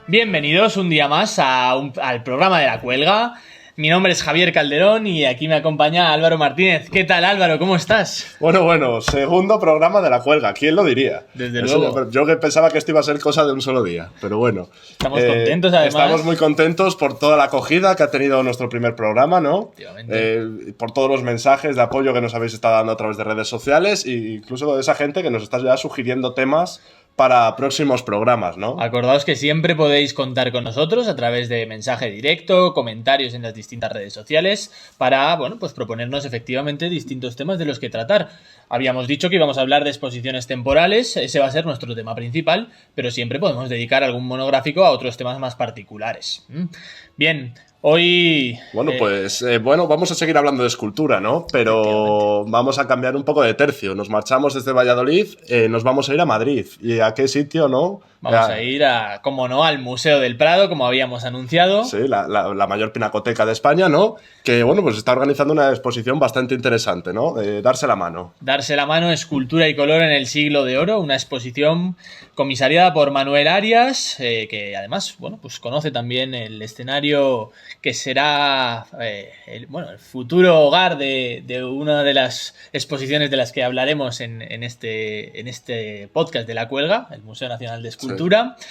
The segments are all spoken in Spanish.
Bienvenidos un día más al programa de La Cuelga. Mi nombre es Javier Calderón y aquí me acompaña Álvaro Martínez. ¿Qué tal, Álvaro? ¿Cómo estás? Bueno, segundo programa de La Cuelga. ¿Quién lo diría? Desde luego. Yo que pensaba que esto iba a ser cosa de un solo día, pero bueno. Estamos contentos, además. Estamos muy contentos por toda la acogida que ha tenido nuestro primer programa, ¿no? Por todos los mensajes de apoyo que nos habéis estado dando a través de redes sociales e incluso de esa gente que nos está ya sugiriendo temas para próximos programas, ¿no? Acordaos que siempre podéis contar con nosotros a través de mensaje directo, comentarios en las distintas redes sociales para, pues proponernos efectivamente distintos temas de los que tratar. Habíamos dicho que íbamos a hablar de exposiciones temporales, ese va a ser nuestro tema principal, pero siempre podemos dedicar algún monográfico a otros temas más particulares. Bien, hoy... vamos a seguir hablando de escultura, ¿no? Pero vamos a cambiar un poco de tercio. Nos marchamos desde Valladolid, nos vamos a ir a Madrid. ¿Y a qué sitio, no? Vamos a ir al Museo del Prado, como habíamos anunciado. Sí, la mayor pinacoteca de España, ¿no? Que, pues está organizando una exposición bastante interesante, ¿no? Darse la mano. Darse la mano, escultura y color en el siglo de oro, una exposición comisariada por Manuel Arias, que además, pues conoce también el escenario que será el futuro hogar de una de las exposiciones de las que hablaremos en este podcast de La Cuelga, el Museo Nacional de Escultura. Sí.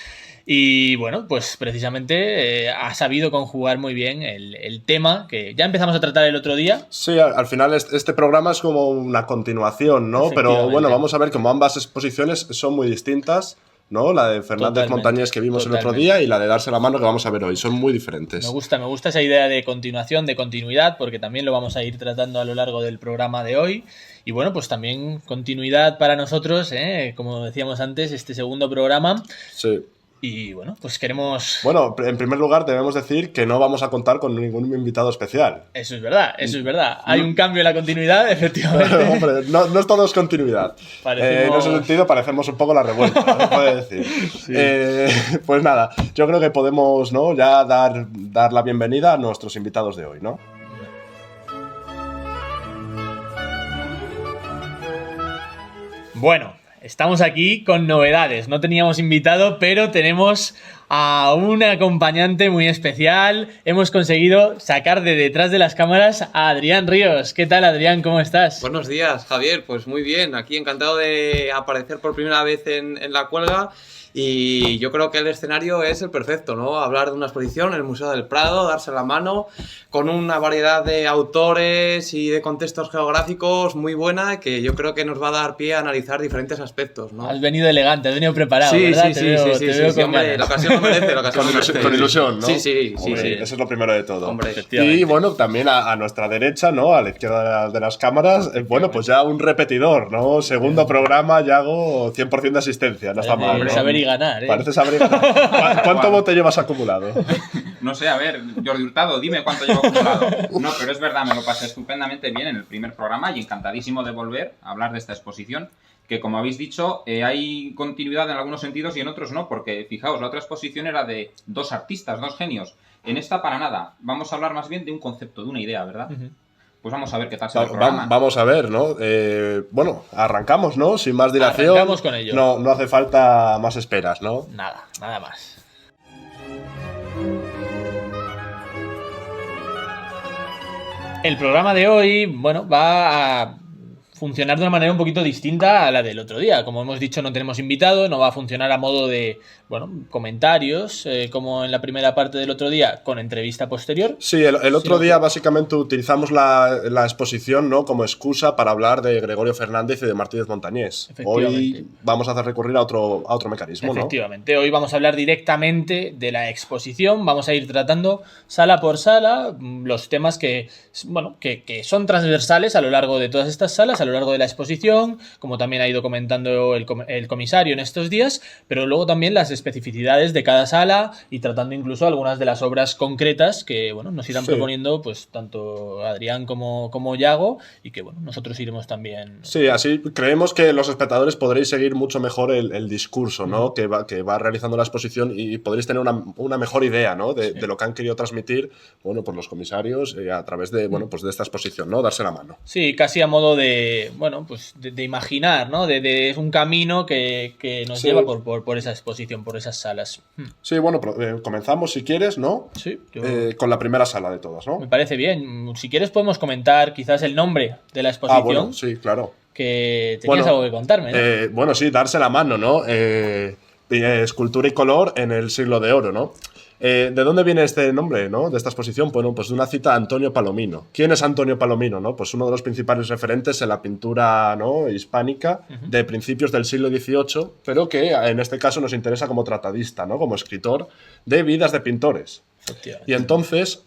Y pues precisamente ha sabido conjugar muy bien el tema que ya empezamos a tratar el otro día. Sí, al final este programa es como una continuación, ¿no? Pero vamos a ver como ambas exposiciones son muy distintas, ¿no? La de Fernández Montañés que vimos el otro día y la de Darse la mano que vamos a ver hoy. Son muy diferentes. Me gusta esa idea de continuación, de continuidad, porque también lo vamos a ir tratando a lo largo del programa de hoy. Y pues también continuidad para nosotros, como decíamos antes, este segundo programa. Sí. Y pues queremos... en primer lugar debemos decir que no vamos a contar con ningún invitado especial. Eso es verdad. Hay un cambio en la continuidad, efectivamente. Hombre, no es todo es continuidad. En ese sentido parecemos un poco la revuelta, ¿no? Se puede decir. Sí. Pues nada, yo creo que podemos, ¿no? Ya dar la bienvenida a nuestros invitados de hoy, ¿no? Bueno, estamos aquí con novedades. No teníamos invitado, pero tenemos a un acompañante muy especial. Hemos conseguido sacar de detrás de las cámaras a Adrián Ríos. ¿Qué tal, Adrián? ¿Cómo estás? Buenos días, Javier. Pues muy bien. Aquí encantado de aparecer por primera vez en La Cuelga. Y yo creo que el escenario es el perfecto, ¿no? Hablar de una exposición en el Museo del Prado, darse la mano, con una variedad de autores y de contextos geográficos muy buena, que yo creo que nos va a dar pie a analizar diferentes aspectos, ¿no? Has venido elegante, has venido preparado, sí, ¿verdad? Sí, hombre, la ocasión lo merece, Con ilusión, ¿no? Sí. Eso es lo primero de todo. Hombre, y también a nuestra derecha, ¿no? A la izquierda de las cámaras, pues ya un repetidor, ¿no? Segundo programa, ya hago 100% de asistencia, no está mal, ¿no? Saber y ganar, Parece saber y ganar. ¿Cuánto bote llevas acumulado? No sé, a ver, Jordi Hurtado, dime cuánto llevo acumulado. No, pero es verdad, me lo pasé estupendamente bien en el primer programa y encantadísimo de volver a hablar de esta exposición, que como habéis dicho, hay continuidad en algunos sentidos y en otros no, porque fijaos, la otra exposición era de dos artistas, dos genios. En esta para nada, vamos a hablar más bien de un concepto, de una idea, ¿verdad? Uh-huh. Pues vamos a ver qué tal será el programa. Vamos a ver, ¿no? Arrancamos, ¿no? Sin más dilación. Arrancamos con ello. No hace falta más esperas, ¿no? Nada más. El programa de hoy, va a funcionar de una manera un poquito distinta a la del otro día. Como hemos dicho, no tenemos invitado, no va a funcionar a modo de, comentarios, como en la primera parte del otro día, con entrevista posterior. Sí, el otro día básicamente utilizamos la exposición, ¿no? Como excusa para hablar de Gregorio Fernández y de Martínez Montañés. Hoy vamos a hacer recurrir a otro mecanismo, ¿no? Efectivamente, hoy vamos a hablar directamente de la exposición, vamos a ir tratando sala por sala los temas que son transversales a lo largo de todas estas salas, a lo largo de la exposición, como también ha ido comentando el comisario en estos días, pero luego también las especificidades de cada sala y tratando incluso algunas de las obras concretas que nos irán proponiendo pues tanto Adrián como Yago y que nosotros iremos también. Sí, así creemos que los espectadores podréis seguir mucho mejor el discurso, ¿no? que va realizando la exposición y podréis tener una mejor idea, ¿no? de lo que han querido transmitir pues los comisarios a través de pues de esta exposición, ¿no? Darse la mano. Sí, casi a modo de de imaginar, ¿no? Es un camino que nos lleva por esa exposición, por esas salas. Sí, bueno, comenzamos si quieres, ¿no? Sí. Con la primera sala de todas, ¿no? Me parece bien. Si quieres podemos comentar quizás el nombre de la exposición. Bueno, sí, claro. Que tenías algo que contarme, ¿no? Bueno, sí, darse la mano, ¿no? Escultura y color en el siglo de oro, ¿no? ¿De dónde viene este nombre, ¿no? De esta exposición? Bueno, pues de una cita de Antonio Palomino. ¿Quién es Antonio Palomino, no? Pues uno de los principales referentes en la pintura, ¿no?, hispánica de principios del siglo XVIII, pero que en este caso nos interesa como tratadista, ¿no? Como escritor de vidas de pintores. Y entonces,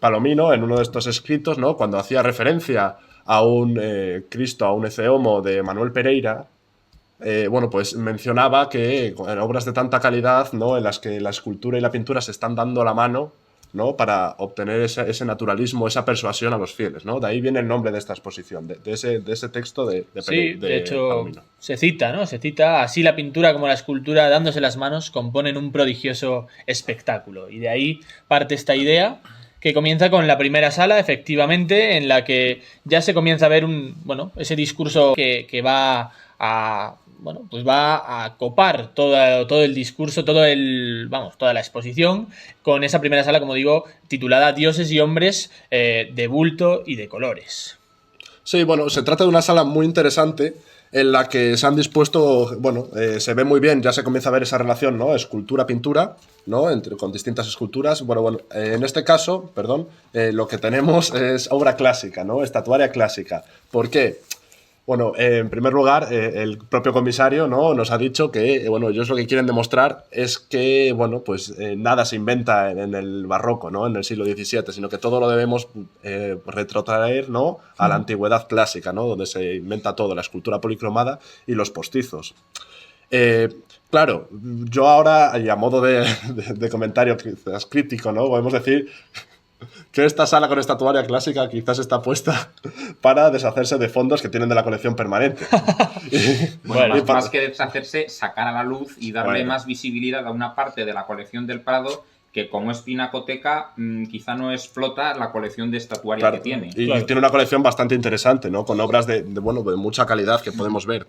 Palomino, en uno de estos escritos, ¿no?, cuando hacía referencia a un Cristo, a un Ecce Homo de Manuel Pereira, pues mencionaba que en obras de tanta calidad, ¿no?, en las que la escultura y la pintura se están dando la mano, ¿no?, para obtener ese naturalismo, esa persuasión a los fieles, ¿no? De ahí viene el nombre de esta exposición, de ese texto de hecho, Palomino. Se cita, ¿no? Se cita, así la pintura como la escultura, dándose las manos, componen un prodigioso espectáculo. Y de ahí parte esta idea, que comienza con la primera sala, efectivamente, en la que ya se comienza a ver ese discurso que va a copar todo el discurso, toda la exposición, con esa primera sala, como digo, titulada Dioses y hombres de bulto y de colores. Sí, bueno, se trata de una sala muy interesante en la que se han dispuesto, se ve muy bien, ya se comienza a ver esa relación, ¿no? Escultura-pintura, ¿no? Con distintas esculturas. En este caso, lo que tenemos es obra clásica, ¿no? Estatuaria clásica. ¿Por qué? Bueno, en primer lugar, el propio comisario, ¿no?, nos ha dicho que, ellos lo que quieren demostrar es que, nada se inventa en el barroco, ¿no?, en el siglo XVII, sino que todo lo debemos retrotraer, ¿no?, a la antigüedad clásica, ¿no?, donde se inventa todo, la escultura policromada y los postizos. Claro, yo ahora, y a modo de comentario quizás crítico, ¿no?, podemos decir que esta sala con estatuaria clásica quizás está puesta para deshacerse de fondos que tienen de la colección permanente. Más que deshacerse, sacar a la luz y darle más visibilidad a una parte de la colección del Prado que, como es pinacoteca, quizá no explota la colección de estatuaria que tiene. Y tiene una colección bastante interesante, ¿no?, con obras de mucha calidad que podemos ver.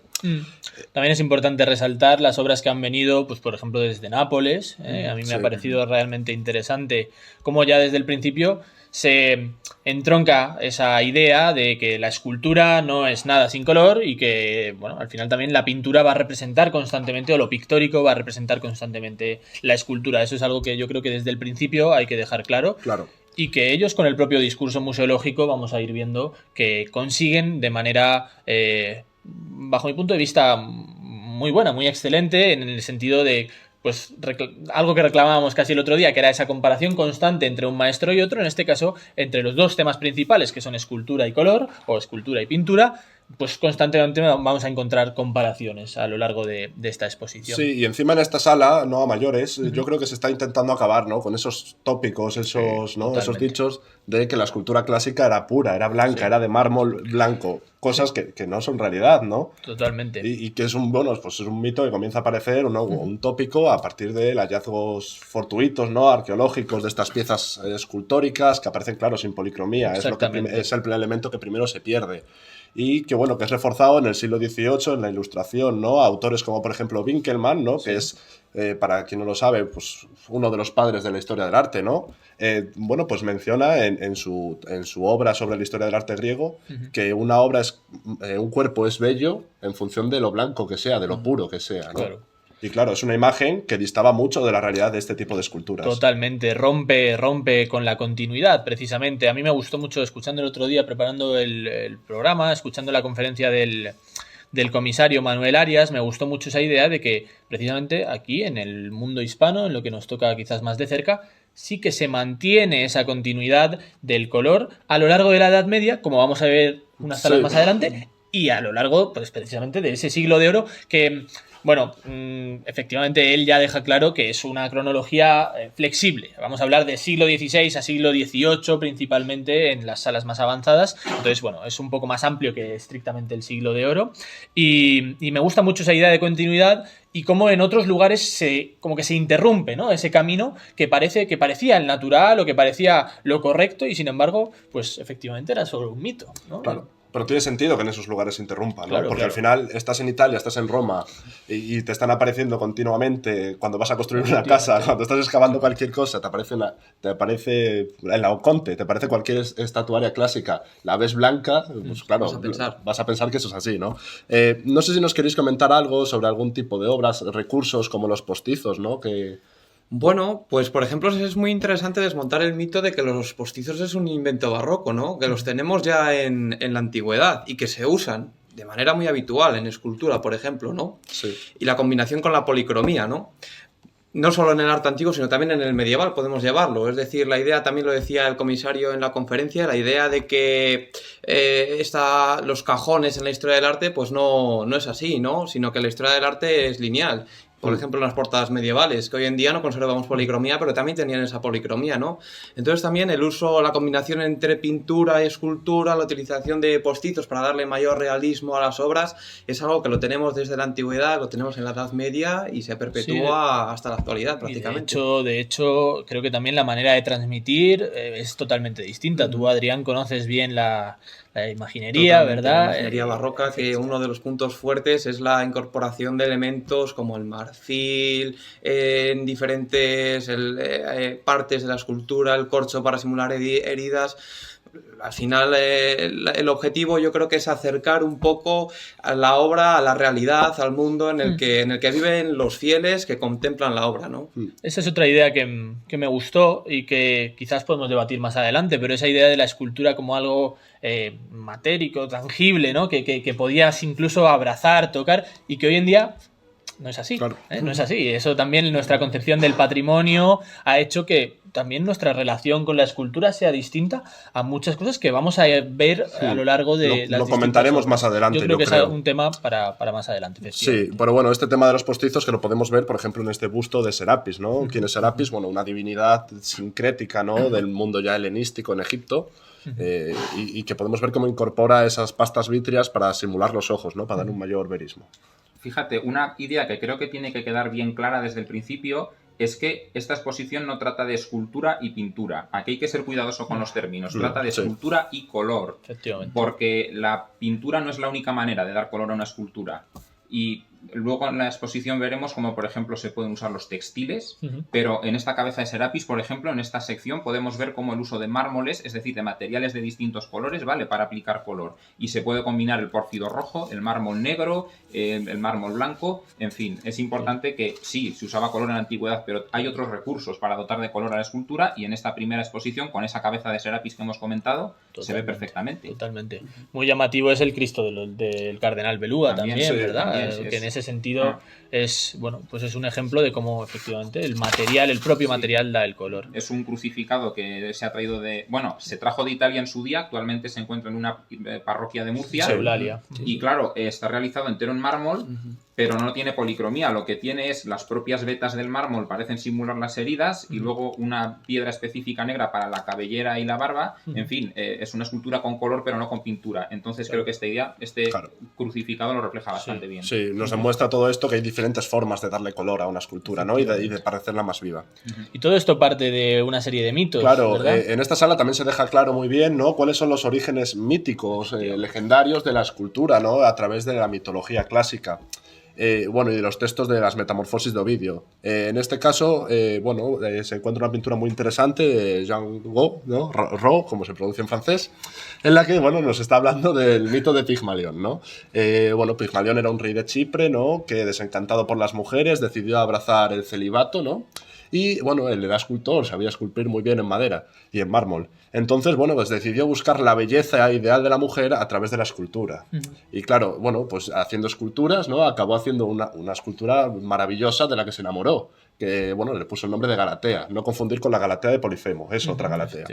También es importante resaltar las obras que han venido, pues por ejemplo, desde Nápoles. A mí me ha parecido realmente interesante cómo ya desde el principio se entronca esa idea de que la escultura no es nada sin color y que, al final también la pintura va a representar constantemente, o lo pictórico va a representar constantemente la escultura. Eso es algo que yo creo que desde el principio hay que dejar claro. Claro. Y que ellos, con el propio discurso museológico, vamos a ir viendo que consiguen de manera, bajo mi punto de vista, muy buena, muy excelente, en el sentido de algo que reclamábamos casi el otro día, que era esa comparación constante entre un maestro y otro, en este caso entre los dos temas principales, que son escultura y color, o escultura y pintura, pues constantemente vamos a encontrar comparaciones a lo largo de esta exposición. Sí, y encima en esta sala, no a mayores, yo creo que se está intentando acabar, ¿no?, con esos tópicos, esos dichos de que la escultura clásica era pura, era blanca, era de mármol blanco, cosas que no son realidad, ¿no? Totalmente. Y que es un mito que comienza a aparecer, un tópico a partir de hallazgos fortuitos, ¿no?, arqueológicos de estas piezas escultóricas que aparecen, claro, sin policromía, es el elemento que primero se pierde. Y que es reforzado en el siglo XVIII en la ilustración, ¿no? Autores como, por ejemplo, Winkelmann, ¿no?, que es, para quien no lo sabe, pues uno de los padres de la historia del arte, ¿no? Pues menciona en su obra sobre la historia del arte griego que una obra un cuerpo es bello en función de lo blanco que sea, de lo puro que sea, ¿no? Claro. Y claro, es una imagen que distaba mucho de la realidad de este tipo de esculturas. Totalmente, rompe con la continuidad, precisamente. A mí me gustó mucho, escuchando el otro día, preparando el programa, escuchando la conferencia del comisario Manuel Arias, me gustó mucho esa idea de que precisamente aquí, en el mundo hispano, en lo que nos toca quizás más de cerca, sí que se mantiene esa continuidad del color a lo largo de la Edad Media, como vamos a ver unas salas más adelante, y a lo largo, pues precisamente, de ese siglo de oro que... efectivamente él ya deja claro que es una cronología flexible. Vamos a hablar de siglo XVI a siglo XVIII principalmente en las salas más avanzadas. Entonces, es un poco más amplio que estrictamente el siglo de oro. Y me gusta mucho esa idea de continuidad y cómo en otros lugares como que se interrumpe, ¿no?, ese camino que parecía el natural o que parecía lo correcto y sin embargo, pues efectivamente era solo un mito, ¿no? Claro. Pero tiene sentido que en esos lugares se interrumpa, ¿no? Claro, porque claro. al final estás en Italia, estás en Roma y te están apareciendo continuamente cuando vas a construir una casa, cuando estás excavando cualquier cosa, te aparece el Laoconte, te aparece cualquier estatuaria clásica, la ves blanca, pues claro, vas a pensar que eso es así, ¿no? No sé si nos queréis comentar algo sobre algún tipo de obras, recursos como los postizos, ¿no? Bueno, pues por ejemplo es muy interesante desmontar el mito de que los postizos es un invento barroco, ¿no? Que los tenemos ya en la antigüedad y que se usan de manera muy habitual en escultura, por ejemplo, ¿no? Sí. Y la combinación con la policromía, ¿no? No solo en el arte antiguo, sino también en el medieval podemos llevarlo. Es decir, la idea, también lo decía el comisario en la conferencia, la idea de que los cajones en la historia del arte, pues no es así, ¿no? Sino que la historia del arte es lineal. Por ejemplo, en las portadas medievales, que hoy en día no conservamos policromía, pero también tenían esa policromía, ¿no? Entonces también el uso, la combinación entre pintura y escultura, la utilización de postizos para darle mayor realismo a las obras, es algo que lo tenemos desde la antigüedad, lo tenemos en la Edad Media y se perpetúa hasta la actualidad prácticamente. De hecho, creo que también la manera de transmitir es totalmente distinta. Tú, Adrián, conoces bien la imaginería, Totalmente, ¿verdad? la imaginería barroca, que uno de los puntos fuertes es la incorporación de elementos como el marfil en diferentes partes de la escultura, el corcho para simular heridas. Al final el objetivo yo creo que es acercar un poco a la obra, a la realidad, al mundo en el que viven los fieles que contemplan la obra, ¿no? Esa es otra idea que me gustó y que quizás podemos debatir más adelante, pero esa idea de la escultura como algo matérico, tangible, ¿no? Que podías incluso abrazar, tocar, y que hoy en día no es así. Claro. No es así. Eso también, nuestra concepción del patrimonio ha hecho que también nuestra relación con la escultura sea distinta a muchas cosas que vamos a ver a lo largo de lo comentaremos más adelante. Yo creo que es un tema para más adelante. Sí, pero bueno, este tema de los postizos que lo podemos ver, por ejemplo, en este busto de Serapis, ¿no? ¿Quién es Serapis? Bueno, una divinidad sincrética, ¿no? Del mundo ya helenístico en Egipto. Y que podemos ver cómo incorpora esas pastas vítreas para simular los ojos, ¿no? Para dar un mayor verismo. Fíjate, una idea que creo que tiene que quedar bien clara desde el principio es que esta exposición no trata de escultura y pintura. Aquí hay que ser cuidadoso con los términos. Trata de escultura y color. Efectivamente. Porque la pintura no es la única manera de dar color a una escultura. Y luego en la exposición veremos cómo, por ejemplo, se pueden usar los textiles, pero en esta cabeza de Serapis, por ejemplo, en esta sección podemos ver cómo el uso de mármoles, es decir, de materiales de distintos colores, vale para aplicar color. Y se puede combinar el pórfido rojo, el mármol negro, el mármol blanco, en fin. Es importante que sí, se usaba color en la antigüedad, pero hay otros recursos para dotar de color a la escultura y en esta primera exposición, con esa cabeza de Serapis que hemos comentado, se ve perfectamente. Totalmente. Muy llamativo es el Cristo del Cardenal Belúa también, sí, ¿verdad? También, que en ese sentido es, bueno, pues es un ejemplo de cómo efectivamente el propio material da el color. Es un crucificado que se ha traído se trajo de Italia en su día, actualmente se encuentra en una parroquia de Murcia. Eulalia. Y claro, está realizado entero en mármol, pero no tiene policromía. Lo que tiene es las propias vetas del mármol parecen simular las heridas y luego una piedra específica negra para la cabellera y la barba. En fin, es una escultura con color pero no con pintura. Entonces creo que esta idea, crucificado lo refleja bastante bien. Sí, nos demuestra todo esto que hay diferentes formas de darle color a una escultura, ¿no? Y de parecerla más viva. Y todo esto parte de una serie de mitos, claro, ¿verdad? En esta sala también se deja claro muy bien, ¿no? Cuáles son los orígenes míticos, legendarios de la escultura, ¿no? A través de la mitología clásica. Y de los textos de las Metamorfosis de Ovidio. En este caso, se encuentra una pintura muy interesante de Jean Gau, ¿no? Ro, como se pronuncia en francés, en la que, nos está hablando del mito de Pigmalión, ¿no? Pigmalión era un rey de Chipre, ¿no? Que, desencantado por las mujeres, decidió abrazar el celibato, ¿no? Y, él era escultor, sabía esculpir muy bien en madera y en mármol. Entonces, decidió buscar la belleza ideal de la mujer a través de la escultura. Y claro, haciendo esculturas, ¿no? Acabó haciendo una escultura maravillosa de la que se enamoró, que, le puso el nombre de Galatea. No confundir con la Galatea de Polifemo, es otra Galatea.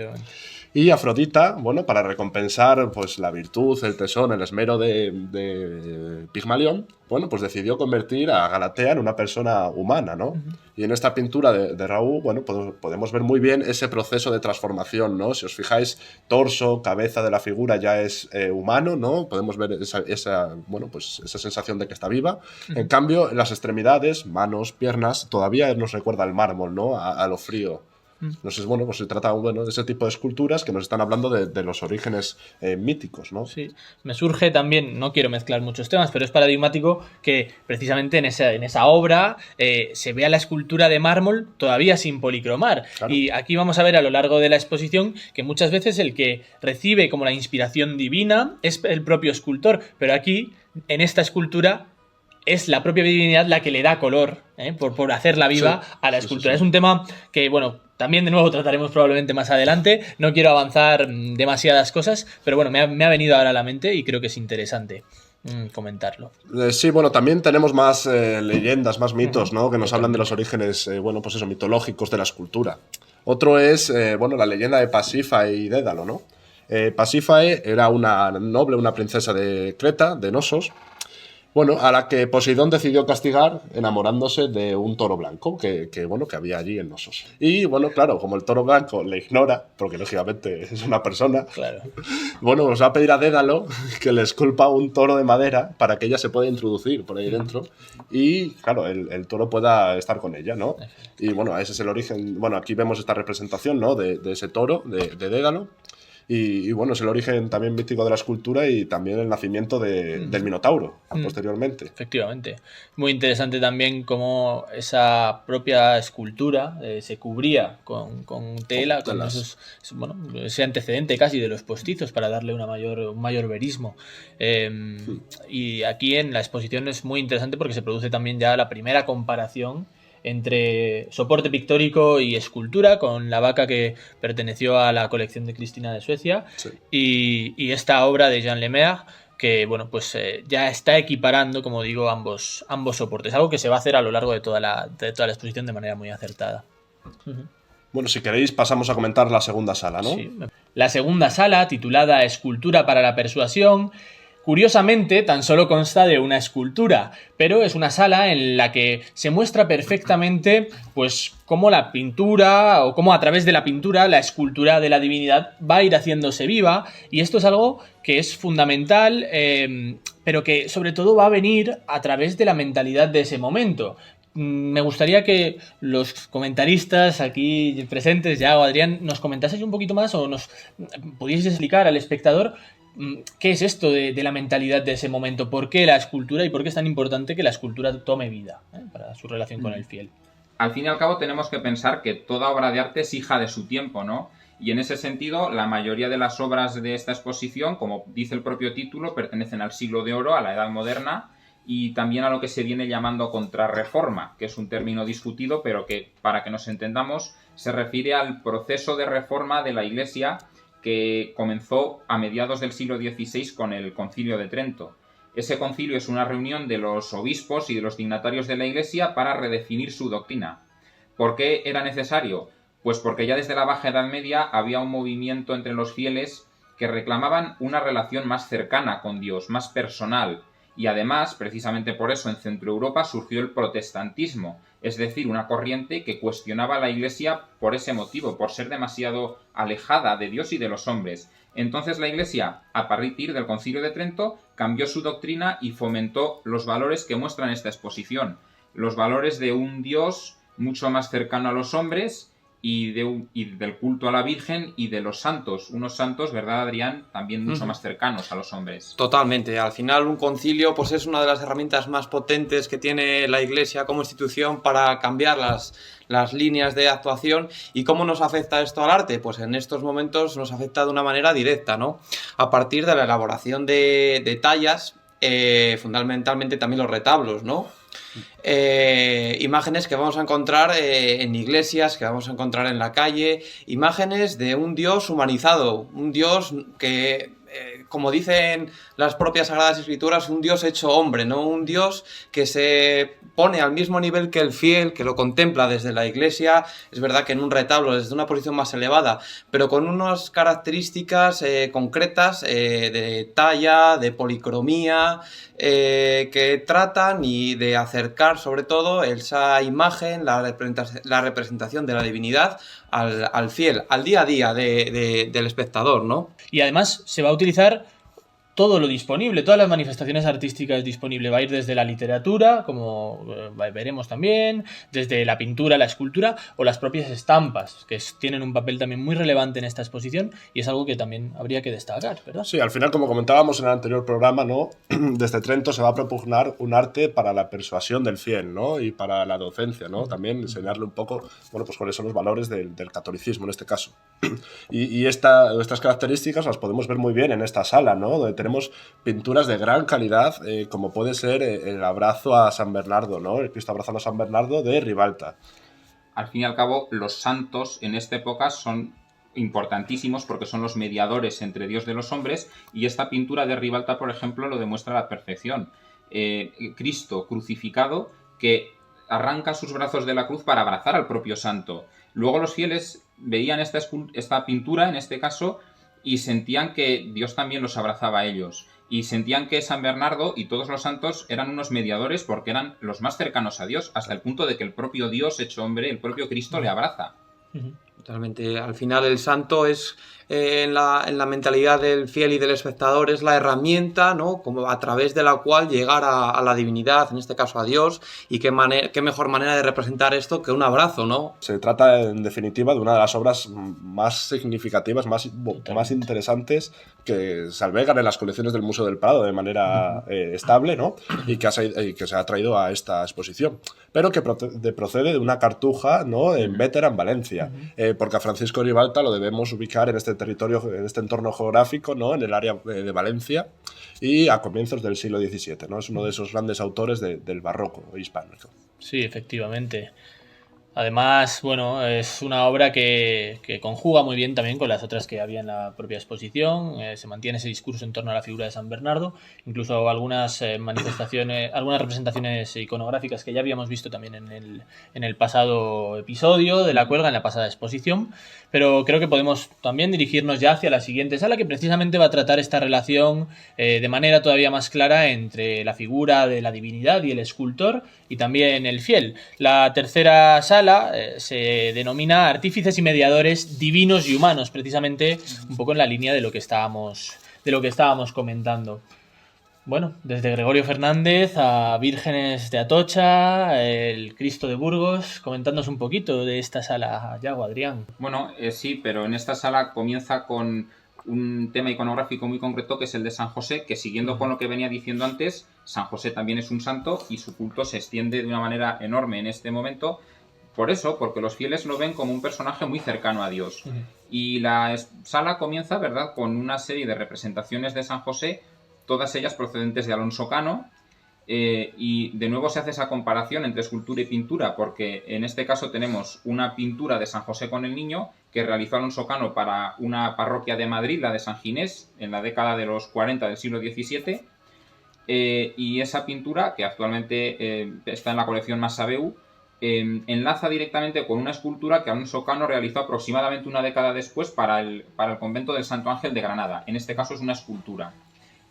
Y Afrodita, para recompensar la virtud, el tesón, el esmero de Pigmalión, decidió convertir a Galatea en una persona humana, ¿no? Y en esta pintura de Raúl, podemos ver muy bien ese proceso de transformación, ¿no? Si os fijáis, torso, cabeza de la figura ya es humano, ¿no? Podemos ver esa sensación de que está viva. En cambio, en las extremidades, manos, piernas, todavía nos recuerda al mármol, ¿no? A lo frío. Entonces, bueno, pues se trata de ese tipo de esculturas que nos están hablando de los orígenes míticos, ¿no? Sí, me surge también, no quiero mezclar muchos temas, pero es paradigmático que precisamente en esa obra se vea la escultura de mármol todavía sin policromar. Claro. Y aquí vamos a ver a lo largo de la exposición que muchas veces el que recibe como la inspiración divina es el propio escultor, pero aquí, en esta escultura, es la propia divinidad la que le da color, por hacerla viva a la escultura. Sí. Es un tema que, bueno, también de nuevo trataremos probablemente más adelante. No quiero avanzar demasiadas cosas, pero bueno, me ha venido ahora a la mente y creo que es interesante comentarlo. Sí, bueno, también tenemos más leyendas, más mitos, ¿no? Que nos hablan de los orígenes, pues eso, mitológicos de la escultura. Otro es, la leyenda de Pasífae y Dédalo, ¿no? Pasífae era una noble, una princesa de Creta, de Nosos, a la que Poseidón decidió castigar enamorándose de un toro blanco que había allí en Nosos. Y claro, como el toro blanco le ignora, porque lógicamente es una persona, claro. Os va a pedir a Dédalo que le esculpa un toro de madera para que ella se pueda introducir por ahí dentro y, claro, el toro pueda estar con ella, ¿no? Y ese es el origen. Aquí vemos esta representación, ¿no? de ese toro, de Dédalo. Y es el origen también mítico de la escultura y también el nacimiento del Minotauro posteriormente. Efectivamente. Muy interesante también cómo esa propia escultura se cubría con tela, con ese antecedente casi de los postizos para darle un mayor verismo. Y aquí en la exposición es muy interesante porque se produce también ya la primera comparación entre soporte pictórico y escultura, con la vaca que perteneció a la colección de Cristina de Suecia, y esta obra de Jean Lemaire, que ya está equiparando, como digo, ambos soportes, algo que se va a hacer a lo largo de toda la exposición de manera muy acertada. Bueno, si queréis pasamos a comentar la segunda sala, ¿no? Sí. La segunda sala, titulada Escultura para la persuasión, curiosamente, tan solo consta de una escultura, pero es una sala en la que se muestra perfectamente, cómo la pintura, o cómo a través de la pintura, la escultura de la divinidad va a ir haciéndose viva, y esto es algo que es fundamental, pero que sobre todo va a venir a través de la mentalidad de ese momento. Me gustaría que los comentaristas aquí presentes, Yago, Adrián, nos comentaseis un poquito más o nos pudieseis explicar al espectador ¿qué es esto de la mentalidad de ese momento? ¿Por qué la escultura y por qué es tan importante que la escultura tome vida para su relación con el fiel? Al fin y al cabo tenemos que pensar que toda obra de arte es hija de su tiempo, ¿no? Y en ese sentido, la mayoría de las obras de esta exposición, como dice el propio título, pertenecen al siglo de oro, a la Edad Moderna, y también a lo que se viene llamando contrarreforma, que es un término discutido, pero que, para que nos entendamos, se refiere al proceso de reforma de la Iglesia que comenzó a mediados del siglo XVI con el Concilio de Trento. Ese concilio es una reunión de los obispos y de los dignatarios de la Iglesia para redefinir su doctrina. ¿Por qué era necesario? Pues porque ya desde la Baja Edad Media había un movimiento entre los fieles que reclamaban una relación más cercana con Dios, más personal. Y además, precisamente por eso, en Centroeuropa surgió el protestantismo, es decir, una corriente que cuestionaba a la Iglesia por ese motivo, por ser demasiado alejada de Dios y de los hombres. Entonces la Iglesia, a partir del Concilio de Trento, cambió su doctrina y fomentó los valores que muestran esta exposición. Los valores de un Dios mucho más cercano a los hombres y del culto a la Virgen y de los santos. Unos santos, ¿verdad, Adrián? También mucho más cercanos a los hombres. Totalmente. Al final un concilio pues es una de las herramientas más potentes que tiene la Iglesia como institución para cambiar las líneas de actuación. ¿Y cómo nos afecta esto al arte? Pues en estos momentos nos afecta de una manera directa, ¿no? A partir de la elaboración de tallas, fundamentalmente también los retablos, ¿no? Imágenes que vamos a encontrar en iglesias, que vamos a encontrar en la calle, imágenes de un Dios humanizado, un Dios que, como dicen las propias Sagradas Escrituras, un Dios hecho hombre, no un Dios que se pone al mismo nivel que el fiel, que lo contempla desde la iglesia, es verdad que en un retablo, desde una posición más elevada, pero con unas características concretas de talla, de policromía, que tratan y de acercar sobre todo esa imagen, la representación de la divinidad al fiel, al día a día del espectador, ¿no? Y además se va a utilizar todo lo disponible, todas las manifestaciones artísticas disponibles. Va a ir desde la literatura, como veremos también, desde la pintura, la escultura o las propias estampas, que tienen un papel también muy relevante en esta exposición y es algo que también habría que destacar, ¿verdad? Sí, al final, como comentábamos en el anterior programa, ¿no? Desde Trento se va a propugnar un arte para la persuasión del fiel, ¿no? Y para la docencia, ¿no? También enseñarle un poco, bueno, pues cuáles son los valores del catolicismo en este caso. Y estas características las podemos ver muy bien en esta sala, ¿no? Donde tenemos pinturas de gran calidad, como puede ser el abrazo a San Bernardo, ¿no? El Cristo abrazando a San Bernardo de Ribalta. Al fin y al cabo, los santos en esta época son importantísimos porque son los mediadores entre Dios de los hombres, y esta pintura de Ribalta, por ejemplo, lo demuestra a la perfección. Cristo crucificado que arranca sus brazos de la cruz para abrazar al propio santo. Luego los fieles veían esta pintura, en este caso, y sentían que Dios también los abrazaba a ellos. Y sentían que San Bernardo y todos los santos eran unos mediadores porque eran los más cercanos a Dios, hasta el punto de que el propio Dios hecho hombre, el propio Cristo, le abraza. Totalmente. Al final el santo es, en la mentalidad del fiel y del espectador, es la herramienta, ¿no? Como a través de la cual llegar a la divinidad, en este caso a Dios, y qué mejor manera de representar esto que un abrazo, ¿no? Se trata, en definitiva, de una de las obras más significativas, más interesantes que se albergan en las colecciones del Museo del Prado de manera estable, ¿no? Y que se ha traído a esta exposición. Pero que procede de una cartuja, ¿no? En Bétera, en Valencia. Porque a Francisco Ribalta lo debemos ubicar en este territorio, en este entorno geográfico, ¿no? En el área de Valencia y a comienzos del siglo XVII, ¿no? Es uno de esos grandes autores del barroco hispánico. Sí, efectivamente. Además, bueno, es una obra que conjuga muy bien también con las otras que había en la propia exposición. Se mantiene ese discurso en torno a la figura de San Bernardo, incluso algunas manifestaciones, algunas representaciones iconográficas que ya habíamos visto también en el pasado episodio de la cuelga, en la pasada exposición. Pero creo que podemos también dirigirnos ya hacia la siguiente sala, que precisamente va a tratar esta relación de manera todavía más clara entre la figura de la divinidad y el escultor y también el fiel. La tercera sala se denomina Artífices y Mediadores Divinos y Humanos, precisamente un poco en la línea de lo que estábamos comentando. Bueno, desde Gregorio Fernández a Vírgenes de Atocha, el Cristo de Burgos, comentándonos un poquito de esta sala, Yago, Adrián. Bueno, sí, pero en esta sala comienza con un tema iconográfico muy concreto, que es el de San José, que siguiendo con lo que venía diciendo antes, San José también es un santo y su culto se extiende de una manera enorme en este momento. Por eso, porque los fieles lo ven como un personaje muy cercano a Dios. Y la sala comienza, ¿verdad?, con una serie de representaciones de San José, todas ellas procedentes de Alonso Cano, y de nuevo se hace esa comparación entre escultura y pintura, porque en este caso tenemos una pintura de San José con el Niño que realizó Alonso Cano para una parroquia de Madrid, la de San Ginés, en la década de los 40 del siglo XVII, y esa pintura, que actualmente está en la colección Massabeu, enlaza directamente con una escultura que Alonso Cano realizó aproximadamente una década después para el convento del Santo Ángel de Granada. En este caso es una escultura.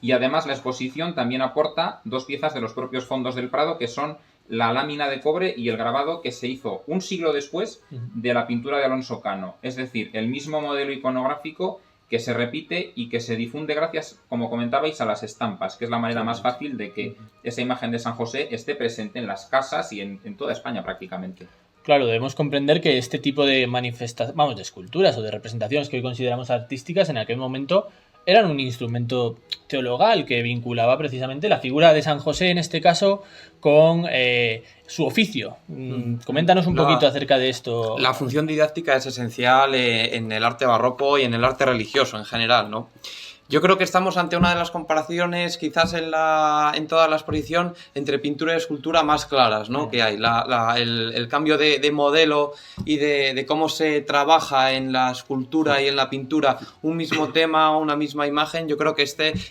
Y además la exposición también aporta dos piezas de los propios fondos del Prado, que son la lámina de cobre y el grabado que se hizo un siglo después de la pintura de Alonso Cano. Es decir, el mismo modelo iconográfico que se repite y que se difunde gracias, como comentabais, a las estampas, que es la manera más fácil de que esa imagen de San José esté presente en las casas y en toda España prácticamente. Claro, debemos comprender que este tipo de de esculturas o de representaciones que hoy consideramos artísticas, en aquel momento eran un instrumento teologal que vinculaba precisamente la figura de San José, en este caso, con su oficio. Coméntanos un poquito acerca de esto. La función didáctica es esencial en el arte barroco y en el arte religioso en general, ¿no? Yo creo que estamos ante una de las comparaciones, quizás en toda la exposición, entre pintura y escultura más claras, ¿no? Que hay. El cambio de modelo y de cómo se trabaja en la escultura y en la pintura un mismo tema, una misma imagen, yo creo que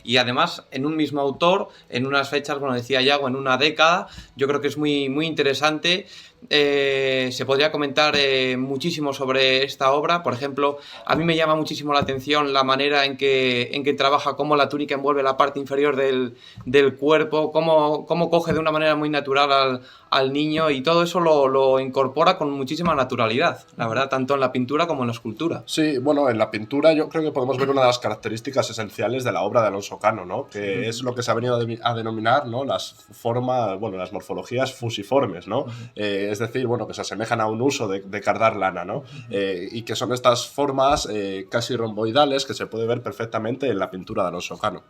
y además en un mismo autor, en unas fechas, bueno, decía Yago, en una década, yo creo que es muy, muy interesante se podría comentar muchísimo sobre esta obra. Por ejemplo, a mí me llama muchísimo la atención la manera en que trabaja, cómo la túnica envuelve la parte inferior del cuerpo, cómo coge de una manera muy natural al niño, y todo eso lo incorpora con muchísima naturalidad, la verdad, tanto en la pintura como en la escultura. Sí, bueno, en la pintura yo creo que podemos ver una de las características esenciales de la obra de Alonso Cano, ¿no? Que es lo que se ha venido a denominar, ¿no? Las morfologías fusiformes, ¿no? Es decir, bueno, que se asemejan a un uso de cardar lana, ¿no? Y que son estas formas casi romboidales que se puede ver perfectamente en la pintura de Alonso Cano.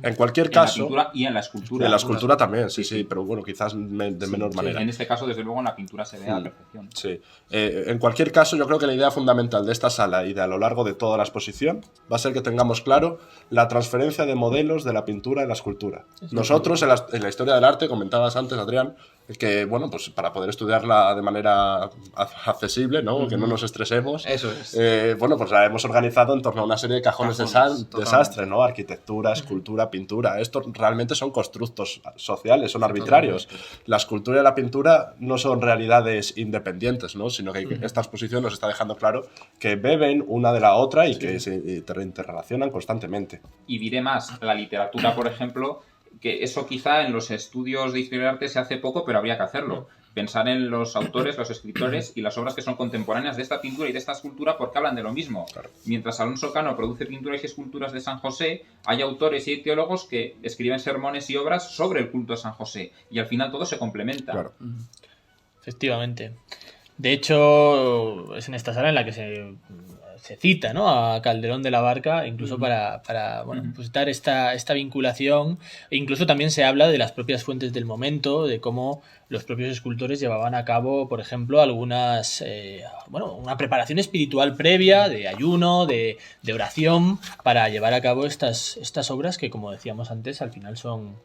En cualquier caso... En la pintura y en la escultura. En la escultura también, sí, pero bueno, quizás de menor manera. En este caso, desde luego, en la pintura se ve a la perfección. Sí. En cualquier caso, yo creo que la idea fundamental de esta sala y de a lo largo de toda la exposición va a ser que tengamos claro la transferencia de modelos de la pintura en la escultura. Nosotros, en la historia del arte, comentabas antes, Adrián, que, bueno, pues para poder estudiarla de manera accesible, ¿no? Que no nos estresemos. Eso es. Bueno, pues la hemos organizado en torno a una serie de cajones de desastre, ¿no? Arquitectura, escultura, pintura. Estos realmente son constructos sociales, son arbitrarios. La escultura y la pintura no son realidades independientes, ¿no? Sino que esta exposición nos está dejando claro que beben una de la otra y que se interrelacionan constantemente. Y diré más, la literatura, por ejemplo, que eso quizá en los estudios de historia del arte se hace poco, pero habría que hacerlo. Pensar en los autores, los escritores y las obras que son contemporáneas de esta pintura y de esta escultura, porque hablan de lo mismo. Claro. Mientras Alonso Cano produce pinturas y esculturas de San José, hay autores y hay teólogos que escriben sermones y obras sobre el culto de San José, y al final todo se complementa. Claro. Efectivamente. De hecho, es en esta sala en la que se cita, ¿no?, a Calderón de la Barca, incluso para bueno, pues dar esta vinculación. E incluso también se habla de las propias fuentes del momento, de cómo los propios escultores llevaban a cabo, por ejemplo, algunas, una preparación espiritual previa, de ayuno, de oración, para llevar a cabo estas obras que, como decíamos antes, al final son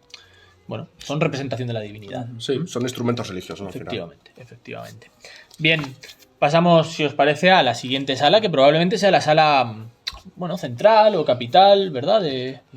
representación de la divinidad. Sí, son instrumentos religiosos. Efectivamente. Bien, pasamos, si os parece, a la siguiente sala, que probablemente sea la sala, central o capital, ¿verdad?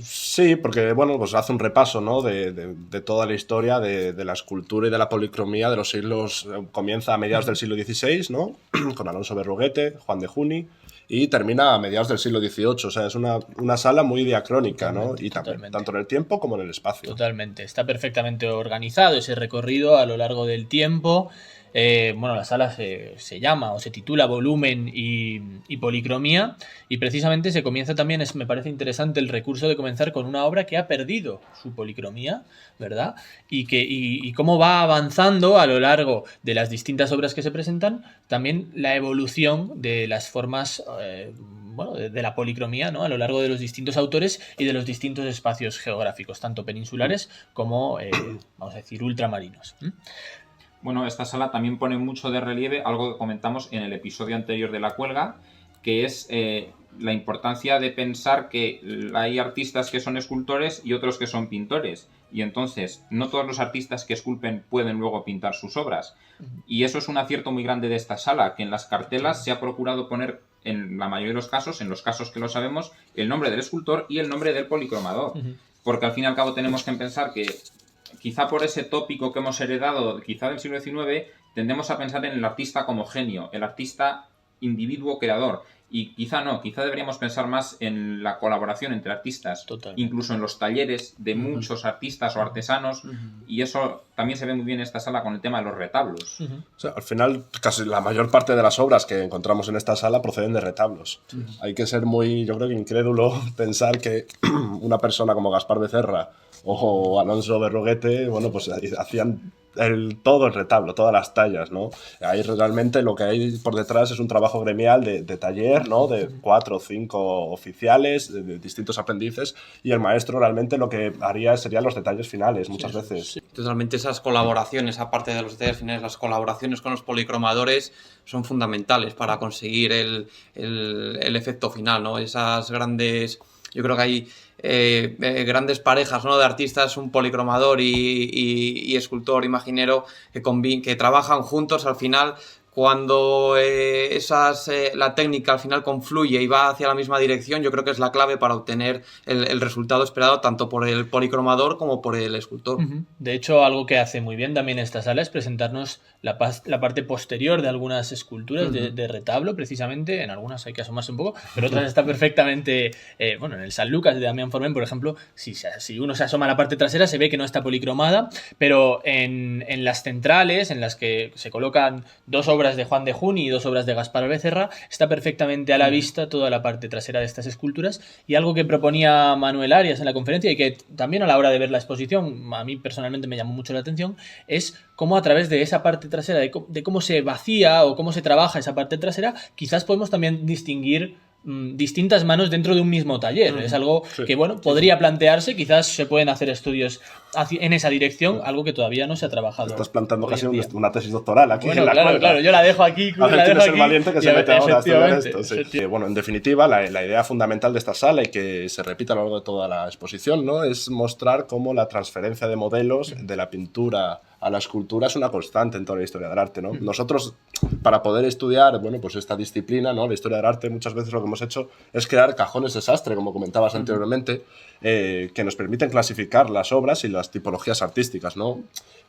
Sí, porque, pues hace un repaso, ¿no?, de toda la historia de la escultura y de la policromía de los siglos. Comienza a mediados del siglo XVI, ¿no?, con Alonso Berruguete, Juan de Juni, y termina a mediados del siglo XVIII. O sea, es una sala muy diacrónica, ¿no? Y también, tanto en el tiempo como en el espacio. Totalmente. Está perfectamente organizado ese recorrido a lo largo del tiempo. La sala se llama o se titula Volumen y Policromía, y precisamente se comienza también, me parece interesante el recurso de comenzar con una obra que ha perdido su policromía, ¿verdad? Y cómo va avanzando a lo largo de las distintas obras que se presentan, también la evolución de las formas de la policromía, ¿no?, a lo largo de los distintos autores y de los distintos espacios geográficos, tanto peninsulares como, vamos a decir, ultramarinos. Bueno, esta sala también pone mucho de relieve algo que comentamos en el episodio anterior de La Cuelga, que es la importancia de pensar que hay artistas que son escultores y otros que son pintores. Y entonces, no todos los artistas que esculpen pueden luego pintar sus obras. Y eso es un acierto muy grande de esta sala, que en las cartelas se ha procurado poner, en la mayoría de los casos, en los casos que lo sabemos, el nombre del escultor y el nombre del policromador. Porque al fin y al cabo tenemos que pensar que quizá por ese tópico que hemos heredado, quizá del siglo XIX, tendemos a pensar en el artista como genio, el artista individuo creador. Y quizá no, quizá deberíamos pensar más en la colaboración entre artistas, incluso en los talleres de muchos artistas o artesanos, y eso también se ve muy bien en esta sala con el tema de los retablos. O sea, al final, casi la mayor parte de las obras que encontramos en esta sala proceden de retablos. Hay que ser muy, yo creo que incrédulo pensar que una persona como Gaspar Becerra o Alonso Berruguete, pues hacían todo el retablo, todas las tallas, ¿no? Ahí realmente lo que hay por detrás es un trabajo gremial de taller, ¿no?, de 4 o 5 oficiales, de distintos aprendices, y el maestro realmente lo que haría serían los detalles finales, muchas veces. Sí. Totalmente, esas colaboraciones, aparte de los detalles finales, las colaboraciones con los policromadores son fundamentales para conseguir el efecto final, ¿no? Esas grandes... Yo creo que hay grandes parejas, ¿no?, de artistas, un policromador y escultor imaginero que trabajan juntos al final cuando la técnica al final confluye y va hacia la misma dirección, yo creo que es la clave para obtener el resultado esperado tanto por el policromador como por el escultor. De hecho, algo que hace muy bien también esta sala es presentarnos la parte posterior de algunas esculturas de retablo, precisamente. En algunas hay que asomarse un poco, pero otras está perfectamente... en el San Lucas de Damián Forment, por ejemplo, si uno se asoma a la parte trasera se ve que no está policromada, pero en las centrales, en las que se colocan 2 obras de Juan de Juni y 2 obras de Gaspar Becerra, está perfectamente a la vista toda la parte trasera de estas esculturas. Y algo que proponía Manuel Arias en la conferencia y que también a la hora de ver la exposición a mí personalmente me llamó mucho la atención, es cómo a través de esa parte trasera, de cómo se vacía o cómo se trabaja esa parte trasera, quizás podemos también distinguir distintas manos dentro de un mismo taller. Es algo que, podría plantearse, quizás se pueden hacer estudios en esa dirección, algo que todavía no se ha trabajado. Estás plantando casi una tesis doctoral aquí en la claro, yo la dejo aquí. A ver quién es el valiente que se mete ahora a estudiar esto. Sí. En definitiva, la idea fundamental de esta sala y que se repite a lo largo de toda la exposición, ¿no?, es mostrar cómo la transferencia de modelos de la pintura a la escultura es una constante en toda la historia del arte, ¿no? Nosotros, para poder estudiar, pues esta disciplina, ¿no?, la historia del arte, muchas veces lo que hemos hecho es crear cajones de sastre, como comentabas anteriormente, que nos permiten clasificar las obras y las tipologías artísticas, ¿no?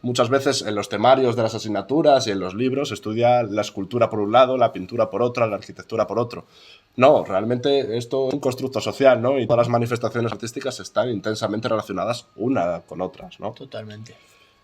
Muchas veces en los temarios de las asignaturas y en los libros se estudia la escultura por un lado, la pintura por otro, la arquitectura por otro. No, realmente esto es un constructo social, ¿no? Y todas las manifestaciones artísticas están intensamente relacionadas una con otras, ¿no? Totalmente.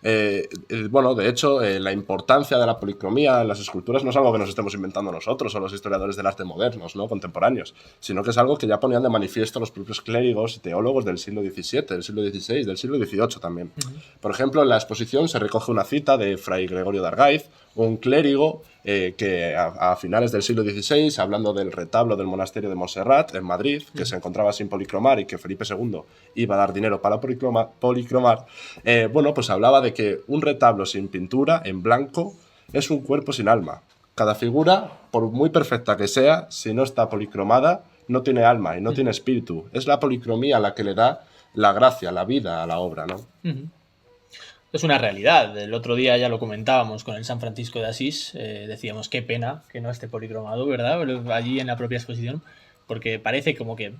De hecho, la importancia de la policromía en las esculturas no es algo que nos estemos inventando nosotros o los historiadores del arte modernos, ¿no?, contemporáneos, sino que es algo que ya ponían de manifiesto los propios clérigos y teólogos del siglo XVII, del siglo XVI, del siglo XVIII también. Por ejemplo, en la exposición se recoge una cita de Fray Gregorio de Argaiz, un clérigo que a finales del siglo XVI, hablando del retablo del monasterio de Montserrat en Madrid, que se encontraba sin policromar y que Felipe II iba a dar dinero para policromar, pues hablaba de que un retablo sin pintura, en blanco, es un cuerpo sin alma. Cada figura, por muy perfecta que sea, si no está policromada, no tiene alma y no tiene espíritu. Es la policromía la que le da la gracia, la vida a la obra, ¿no? Es una realidad. El otro día ya lo comentábamos con el San Francisco de Asís. Decíamos, qué pena que no esté policromado, ¿verdad? Allí en la propia exposición. Porque parece como que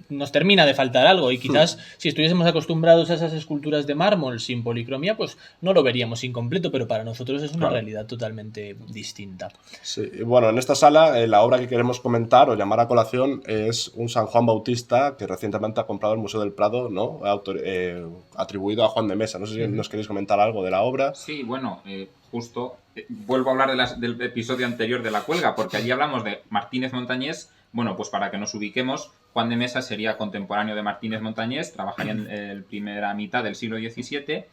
nos termina de faltar algo y quizás si estuviésemos acostumbrados a esas esculturas de mármol sin policromía, pues no lo veríamos incompleto, pero para nosotros es una realidad totalmente distinta. Sí, en esta sala la obra que queremos comentar o llamar a colación es un San Juan Bautista que recientemente ha comprado el Museo del Prado, ¿no?, atribuido a Juan de Mesa. No sé si nos queréis comentar algo de la obra. Sí, justo vuelvo a hablar del episodio anterior de La Cuelga, porque allí hablamos de Martínez Montañés. Pues para que nos ubiquemos, Juan de Mesa sería contemporáneo de Martínez Montañés, trabajaría en la primera mitad del siglo XVII,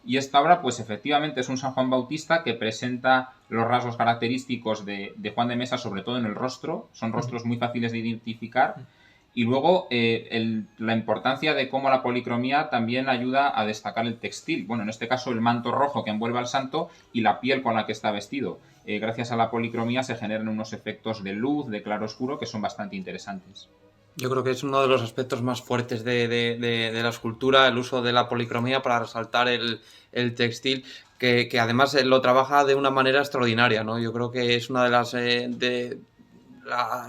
y esta obra, pues efectivamente es un San Juan Bautista que presenta los rasgos característicos de Juan de Mesa, sobre todo en el rostro. Son rostros muy fáciles de identificar. Y luego la importancia de cómo la policromía también ayuda a destacar el textil. En este caso el manto rojo que envuelve al santo y la piel con la que está vestido. Gracias a la policromía se generan unos efectos de luz, de claro-oscuro, que son bastante interesantes. Yo creo que es uno de los aspectos más fuertes de la escultura, el uso de la policromía para resaltar el textil, que además lo trabaja de una manera extraordinaria, ¿no? Yo creo que es una de las...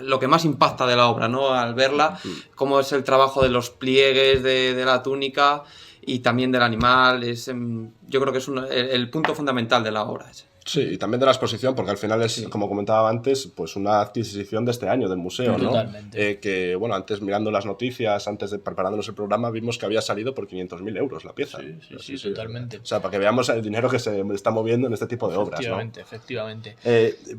lo que más impacta de la obra, ¿no?, al verla, cómo es el trabajo de los pliegues de la túnica y también del animal. Yo creo que es el punto fundamental de la obra. Sí, y también de la exposición, porque al final es, como comentaba antes, pues una adquisición de este año del museo, ¿no? Totalmente. Que, antes mirando las noticias, antes de preparándonos el programa, vimos que había salido por 500.000 euros la pieza. Sí, totalmente. O sea, para que veamos el dinero que se está moviendo en este tipo de obras, ¿no? Efectivamente.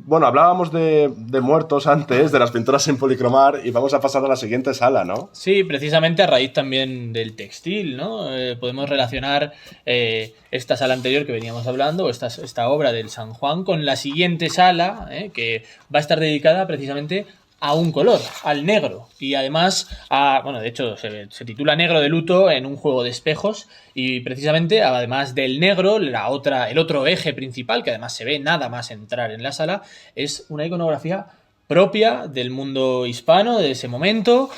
Hablábamos de muertos antes, de las pinturas sin policromar, y vamos a pasar a la siguiente sala, ¿no? Sí, precisamente a raíz también del textil, ¿no? Podemos relacionar esta sala anterior que veníamos hablando, esta obra del San Juan, con la siguiente sala, que va a estar dedicada precisamente a un color, al negro. Y además, de hecho, se titula Negro de luto en un juego de espejos. Y precisamente, además del negro, el otro eje principal, que además se ve nada más entrar en la sala, es una iconografía propia del mundo hispano de ese momento,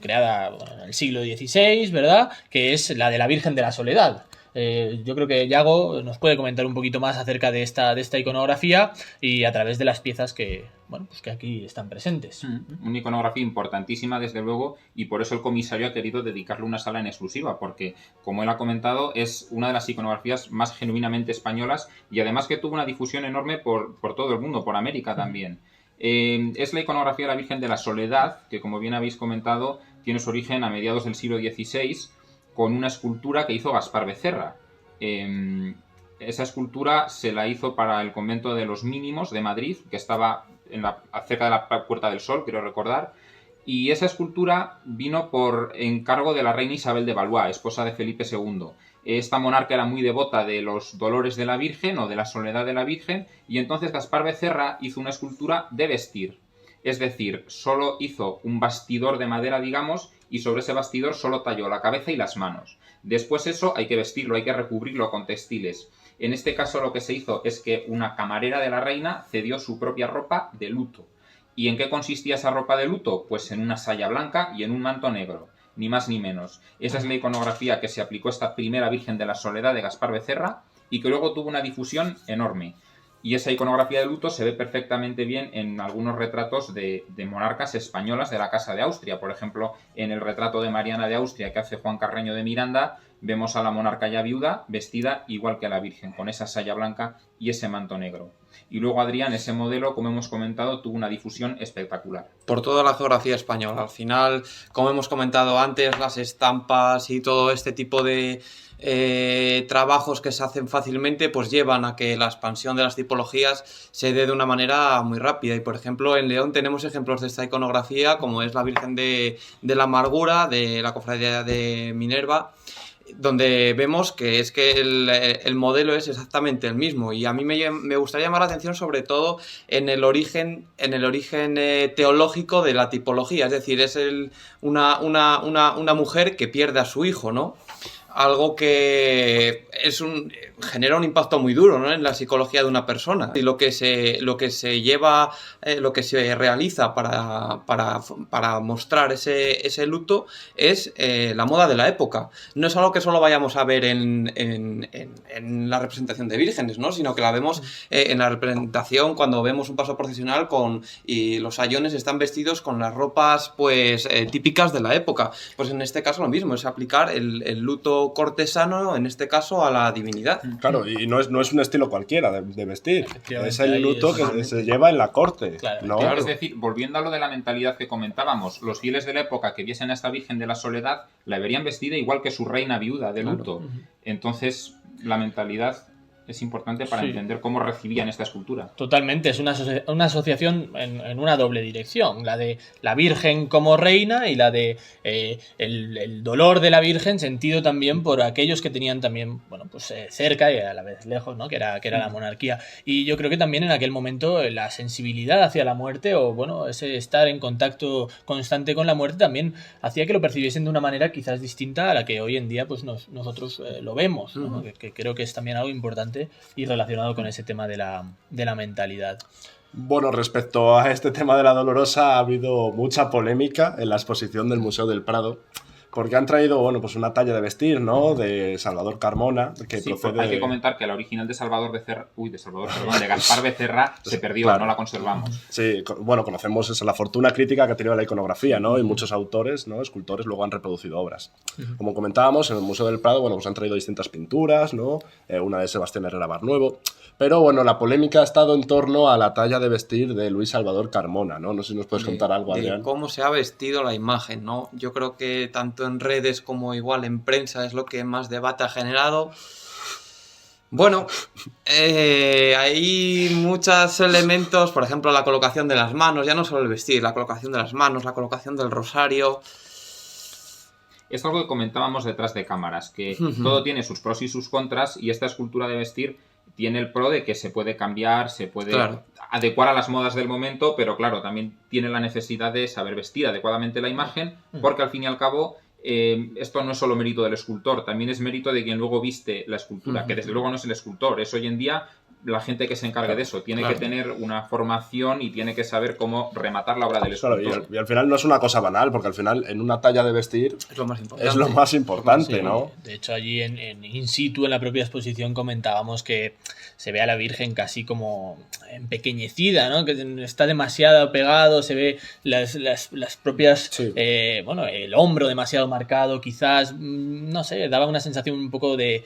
creada en el siglo XVI, ¿verdad?, que es la de la Virgen de la Soledad. yo creo que Yago nos puede comentar un poquito más acerca de esta iconografía y a través de las piezas que, bueno, pues que aquí están presentes. Una iconografía importantísima, desde luego, y por eso el comisario ha querido dedicarle una sala en exclusiva, porque, como él ha comentado, es una de las iconografías más genuinamente españolas y además que tuvo una difusión enorme por todo el mundo, por América también. Es la iconografía de la Virgen de la Soledad, que, como bien habéis comentado, tiene su origen a mediados del siglo XVI, con una escultura que hizo Gaspar Becerra. Esa escultura se la hizo para el convento de los Mínimos de Madrid, que estaba cerca de la Puerta del Sol, quiero recordar, y esa escultura vino por encargo de la reina Isabel de Valois, esposa de Felipe II. Esta monarca era muy devota de los dolores de la Virgen o de la soledad de la Virgen, y entonces Gaspar Becerra hizo una escultura de vestir. Es decir, solo hizo un bastidor de madera, digamos, y sobre ese bastidor solo talló la cabeza y las manos. Después eso hay que vestirlo, hay que recubrirlo con textiles. En este caso lo que se hizo es que una camarera de la reina cedió su propia ropa de luto. ¿Y en qué consistía esa ropa de luto? Pues en una saya blanca y en un manto negro, ni más ni menos. Esa es la iconografía que se aplicó a esta primera Virgen de la Soledad de Gaspar Becerra y que luego tuvo una difusión enorme. Y esa iconografía de luto se ve perfectamente bien en algunos retratos de monarcas españolas de la Casa de Austria. Por ejemplo, en el retrato de Mariana de Austria que hace Juan Carreño de Miranda, vemos a la monarca ya viuda vestida igual que a la Virgen, con esa saya blanca y ese manto negro. Y luego, Adrián, ese modelo, como hemos comentado, tuvo una difusión espectacular. Por toda la geografía española. Al final, como hemos comentado antes, las estampas y todo este tipo de trabajos que se hacen fácilmente pues llevan a que la expansión de las tipologías se dé de una manera muy rápida. Y por ejemplo en León tenemos ejemplos de esta iconografía, como es la Virgen de la Amargura de la Cofradía de Minerva, donde vemos que es que el modelo es exactamente el mismo. Y a mí me gustaría llamar la atención sobre todo en el origen teológico de la tipología. Es decir, es una mujer que pierde a su hijo, ¿no? Algo que genera un impacto muy duro, ¿no?, en la psicología de una persona. Y lo que se realiza para mostrar ese luto es la moda de la época. No es algo que solo vayamos a ver en la representación de vírgenes, ¿no?, sino que la vemos en la representación cuando vemos un paso procesional y los sayones están vestidos con las ropas pues típicas de la época. Pues en este caso lo mismo, es aplicar el luto cortesano, en este caso, a la divinidad. Claro, y no es un estilo cualquiera de vestir. Es el luto que se lleva en la corte. Claro, ¿no? Claro. Es decir, volviendo a lo de la mentalidad que comentábamos, los fieles de la época que viesen a esta Virgen de la Soledad la verían vestida igual que su reina viuda de luto. Claro. Entonces, la mentalidad es importante para entender cómo recibían esta escultura. Totalmente, es una asociación en una doble dirección, la de la Virgen como reina y la de el dolor de la Virgen sentido también por aquellos que tenían también, bueno, pues cerca y a la vez lejos, ¿no?, que era la monarquía. Y yo creo que también en aquel momento la sensibilidad hacia la muerte o, bueno, ese estar en contacto constante con la muerte también hacía que lo percibiesen de una manera quizás distinta a la que hoy en día pues nosotros lo vemos, ¿no? Que creo que es también algo importante y relacionado con ese tema de la mentalidad. Bueno, respecto a este tema de la Dolorosa ha habido mucha polémica en la exposición del Museo del Prado, porque han traído, bueno, pues una talla de vestir, ¿no?, de Salvador Carmona, que sí, procede... Hay que comentar que la original de de Gaspar Becerra se perdió, claro, no la conservamos. Sí, bueno, conocemos esa, la fortuna crítica que ha tenido la iconografía, ¿no?, y muchos autores, ¿no?, escultores luego han reproducido obras. Como comentábamos, en el Museo del Prado, bueno, pues han traído distintas pinturas, ¿no?, una de Sebastián Herrera Barnuevo, pero bueno, la polémica ha estado en torno a la talla de vestir de Luis Salvador Carmona, ¿no? No sé si nos puedes contar algo, Adrián. De cómo se ha vestido la imagen, ¿no? Yo creo que tanto en redes como igual en prensa es lo que más debate ha generado. Bueno, hay muchos elementos, por ejemplo, la colocación de las manos, ya no solo el vestir, la colocación de las manos, la colocación del rosario. Es algo que comentábamos detrás de cámaras, que todo tiene sus pros y sus contras, y esta escultura de vestir tiene el pro de que se puede cambiar, se puede adecuar a las modas del momento, pero claro, también tiene la necesidad de saber vestir adecuadamente la imagen, porque al fin y al cabo esto no es solo mérito del escultor, también es mérito de quien luego viste la escultura, que desde luego no es el escultor, es hoy en día la gente que se encargue de eso. Tiene que tener una formación y tiene que saber cómo rematar la obra del escultor. Claro, y al final no es una cosa banal, porque al final en una talla de vestir es lo más importante, Sí, ¿no? De hecho, allí en in situ, en la propia exposición, comentábamos que se ve a la Virgen casi como empequeñecida, ¿no? Que está demasiado pegado, se ve las propias... Sí. Bueno, el hombro demasiado marcado, quizás, no sé, daba una sensación un poco de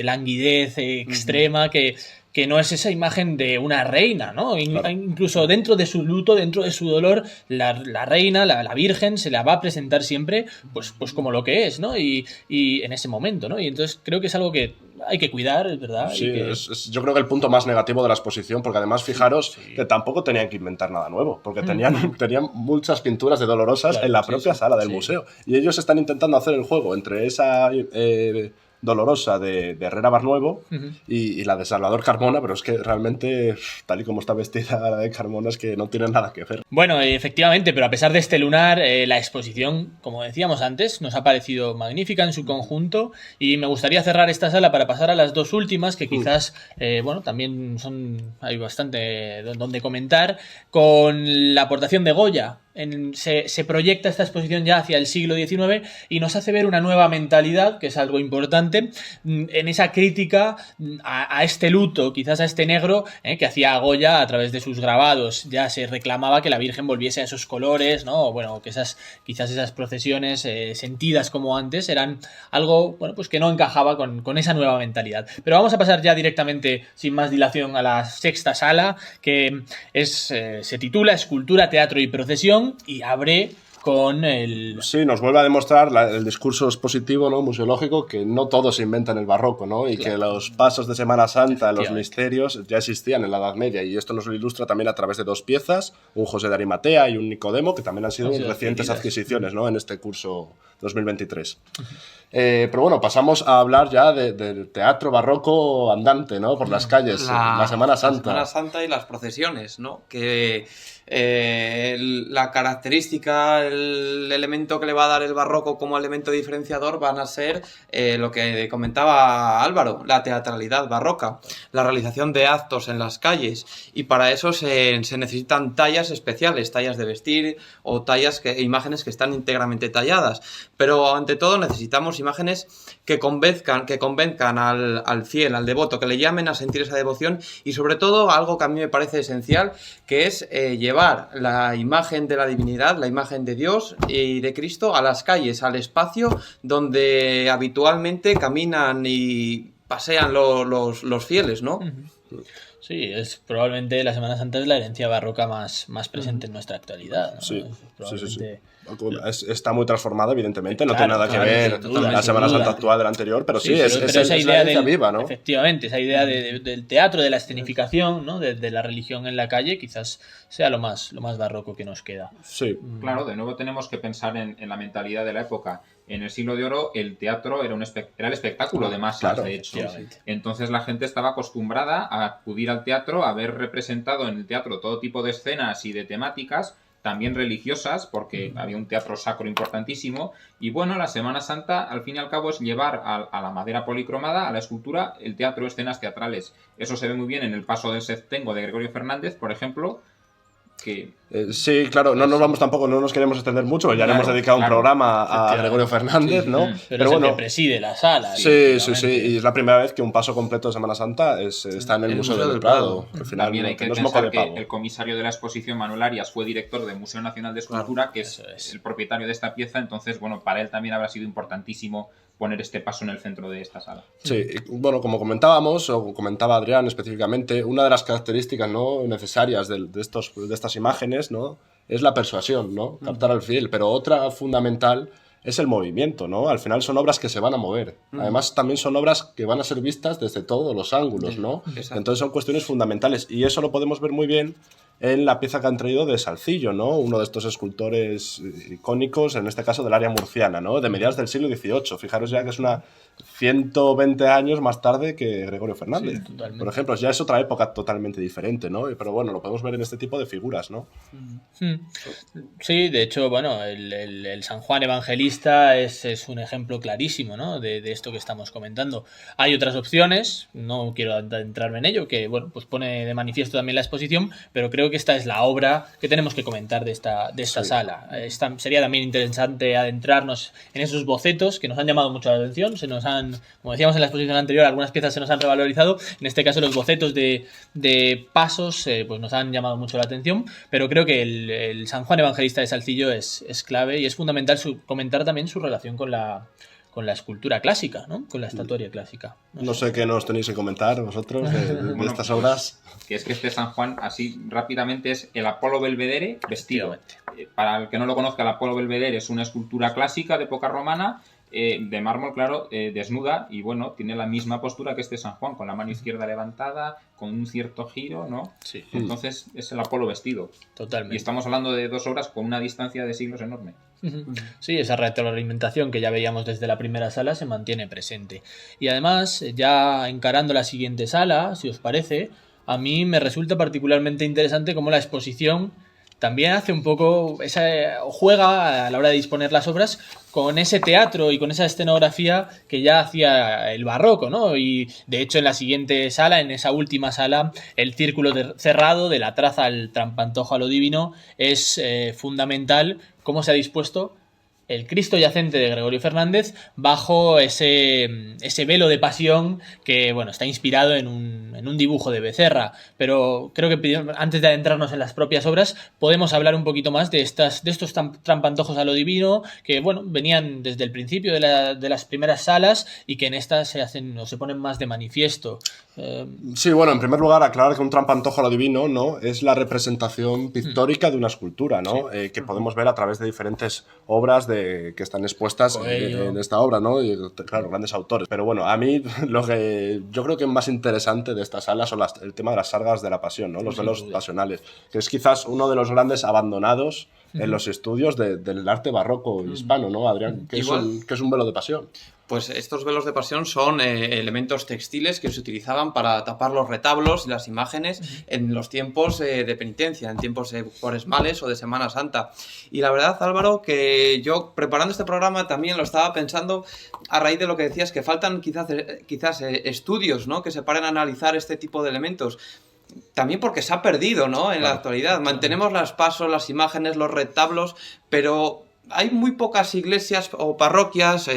languidez extrema que no es esa imagen de una reina, ¿no? Claro. Incluso dentro de su luto, dentro de su dolor, la reina, la Virgen, se la va a presentar siempre pues como lo que es, ¿no? Y en ese momento, ¿no? Y entonces creo que es algo que hay que cuidar, ¿verdad? Sí, Y que... yo creo que el punto más negativo de la exposición, porque además fijaros que tampoco tenían que inventar nada nuevo, porque tenían muchas pinturas de Dolorosas en la propia sala del museo. Y ellos están intentando hacer el juego entre esa Dolorosa de Herrera Barnuevo y la de Salvador Carmona, pero es que realmente, tal y como está vestida la de Carmona, es que no tiene nada que ver. Bueno, efectivamente, pero a pesar de este lunar, la exposición, como decíamos antes, nos ha parecido magnífica en su conjunto y me gustaría cerrar esta sala para pasar a las dos últimas, que quizás, bueno, también hay bastante donde comentar, con la aportación de Goya. Se proyecta esta exposición ya hacia el siglo XIX y nos hace ver una nueva mentalidad, que es algo importante, en esa crítica a este luto, quizás a este negro, que hacía Goya a través de sus grabados. Ya se reclamaba que la Virgen volviese a esos colores, ¿no? Bueno, que quizás esas procesiones sentidas como antes eran algo, bueno, pues que no encajaba con esa nueva mentalidad. Pero vamos a pasar ya directamente, sin más dilación, a la sexta sala, que se titula Escultura, Teatro y Procesión, y abre con el... Sí, nos vuelve a demostrar el discurso expositivo, ¿no? Museológico, que no todo se inventa en el barroco, ¿no? Y que los pasos de Semana Santa, los misterios, ya existían en la Edad Media, y esto nos lo ilustra también a través de dos piezas, un José de Arimatea y un Nicodemo, que también han sido recientes adquisiciones, ¿no? En este curso 2023. Pero bueno, pasamos a hablar ya del teatro barroco andante, ¿no? Por las calles, la Semana Santa. La Semana Santa y las procesiones, ¿no? Que la característica, el elemento que le va a dar el barroco como elemento diferenciador van a ser lo que comentaba Álvaro, la teatralidad barroca, la realización de actos en las calles, y para eso se necesitan tallas especiales, tallas de vestir o imágenes que están íntegramente talladas, pero ante todo necesitamos imágenes que convenzcan al fiel, al devoto, que le llamen a sentir esa devoción, y sobre todo algo que a mí me parece esencial, que es llevar la imagen de la divinidad, la imagen de Dios y de Cristo a las calles, al espacio donde habitualmente caminan y pasean los fieles, ¿no? Sí, probablemente la Semana Santa es la herencia barroca más presente en nuestra actualidad, ¿no? Sí, probablemente... Está muy transformada, evidentemente, no Claro, tiene nada que ver la Semana Santa actual de la anterior, pero sí, es esa idea la viva, ¿no? Efectivamente, esa idea del teatro, de la escenificación, ¿no? De la religión en la calle, quizás sea lo más barroco que nos queda. Sí. Claro, de nuevo tenemos que pensar en la mentalidad de la época. En el siglo de oro el teatro era el espectáculo de masas, claro, de hecho. Entonces la gente estaba acostumbrada a acudir al teatro, a ver representado en el teatro todo tipo de escenas y de temáticas, también religiosas, porque había un teatro sacro importantísimo. Y bueno, la Semana Santa, al fin y al cabo, es llevar a la madera policromada, a la escultura, el teatro, escenas teatrales. Eso se ve muy bien en el Paso del Septengo de Gregorio Fernández, por ejemplo, que... sí, claro, no nos queremos extender mucho, ya le hemos dedicado un programa a Gregorio Fernández, ¿no? Pero bueno, preside la sala. Sí, y es la primera vez que un paso completo de Semana Santa está en el Museo del Prado. Al final, también hay que pensar que el comisario de la exposición, Manuel Arias, fue director del Museo Nacional de Escultura, que es el propietario de esta pieza, entonces, bueno, para él también habrá sido importantísimo poner este paso en el centro de esta sala. Sí, bueno, como comentábamos, o comentaba Adrián específicamente, una de las características, ¿no?, necesarias de estas imágenes, ¿no?, es la persuasión, ¿no?, captar al fiel, pero otra fundamental es el movimiento, ¿no? Al final son obras que se van a mover. Además, también son obras que van a ser vistas desde todos los ángulos, ¿no? Entonces son cuestiones fundamentales, y eso lo podemos ver muy bien en la pieza que han traído de Salcillo, ¿no? Uno de estos escultores icónicos, en este caso del área murciana, ¿no? De mediados del siglo XVIII. Fijaros ya que es una 120 años más tarde que Gregorio Fernández. Sí, por ejemplo, ya es otra época totalmente diferente, ¿no? Pero bueno, lo podemos ver en este tipo de figuras, ¿no? Sí, de hecho, bueno, el San Juan Evangelista es un ejemplo clarísimo, ¿no? De esto que estamos comentando. Hay otras opciones, no quiero adentrarme en ello, que bueno, pues pone de manifiesto también la exposición, pero creo que esta es la obra que tenemos que comentar de esta sala. Sería también interesante adentrarnos en esos bocetos que nos han llamado mucho la atención, como decíamos en la exposición anterior, algunas piezas se nos han revalorizado, en este caso los bocetos de pasos pues nos han llamado mucho la atención, pero creo que el San Juan Evangelista de Salcillo es clave y es fundamental comentar también su relación con la escultura clásica, ¿no? Con la estatuaria clásica. No sé qué nos tenéis que comentar vosotros de estas obras. Que es que este San Juan, así rápidamente, es el Apolo Belvedere vestido. Para el que no lo conozca, el Apolo Belvedere es una escultura clásica de época romana, de mármol, claro, desnuda, y bueno, tiene la misma postura que este San Juan, con la mano izquierda levantada, con un cierto giro, ¿no? Sí. Entonces es el Apolo vestido. Totalmente. Y estamos hablando de 2 obras con una distancia de siglos enorme. Sí, esa retroalimentación que ya veíamos desde la primera sala se mantiene presente. Y además, ya encarando la siguiente sala, si os parece, a mí me resulta particularmente interesante cómo la exposición también hace un poco, juega a la hora de disponer las obras con ese teatro y con esa escenografía que ya hacía el barroco, ¿no? Y de hecho en la siguiente sala, en esa última sala, el círculo cerrado de la traza al trampantojo a lo divino es fundamental cómo se ha dispuesto el Cristo yacente de Gregorio Fernández bajo ese velo de pasión que, bueno, está inspirado en un dibujo de Becerra. Pero creo que antes de adentrarnos en las propias obras, podemos hablar un poquito más de estos trampantojos a lo divino que, bueno, venían desde el principio de las primeras salas y que en estas se hacen o se ponen más de manifiesto. Sí, bueno, en primer lugar, aclarar que un trampantojo a lo divino, ¿no? Es la representación pictórica de una escultura, ¿no? Sí. Que podemos ver a través de diferentes obras que están expuestas en esta obra, ¿no? Y, claro, grandes autores. Pero bueno, a mí lo que yo creo que es más interesante de esta sala son el tema de las sargas de la pasión, ¿no? Los velos pasionales, que es quizás uno de los grandes abandonados en los estudios del arte barroco hispano, ¿no, Adrián? ¿Qué es un velo de pasión? Pues estos velos de pasión son elementos textiles que se utilizaban para tapar los retablos y las imágenes en los tiempos de penitencia, en tiempos cuaresmales o de Semana Santa. Y la verdad, Álvaro, que yo preparando este programa también lo estaba pensando a raíz de lo que decías, que faltan quizás estudios, ¿no? Que se paren a analizar este tipo de elementos. También porque se ha perdido, ¿no? En la actualidad. Mantenemos las pasos, las imágenes, los retablos, pero hay muy pocas iglesias o parroquias,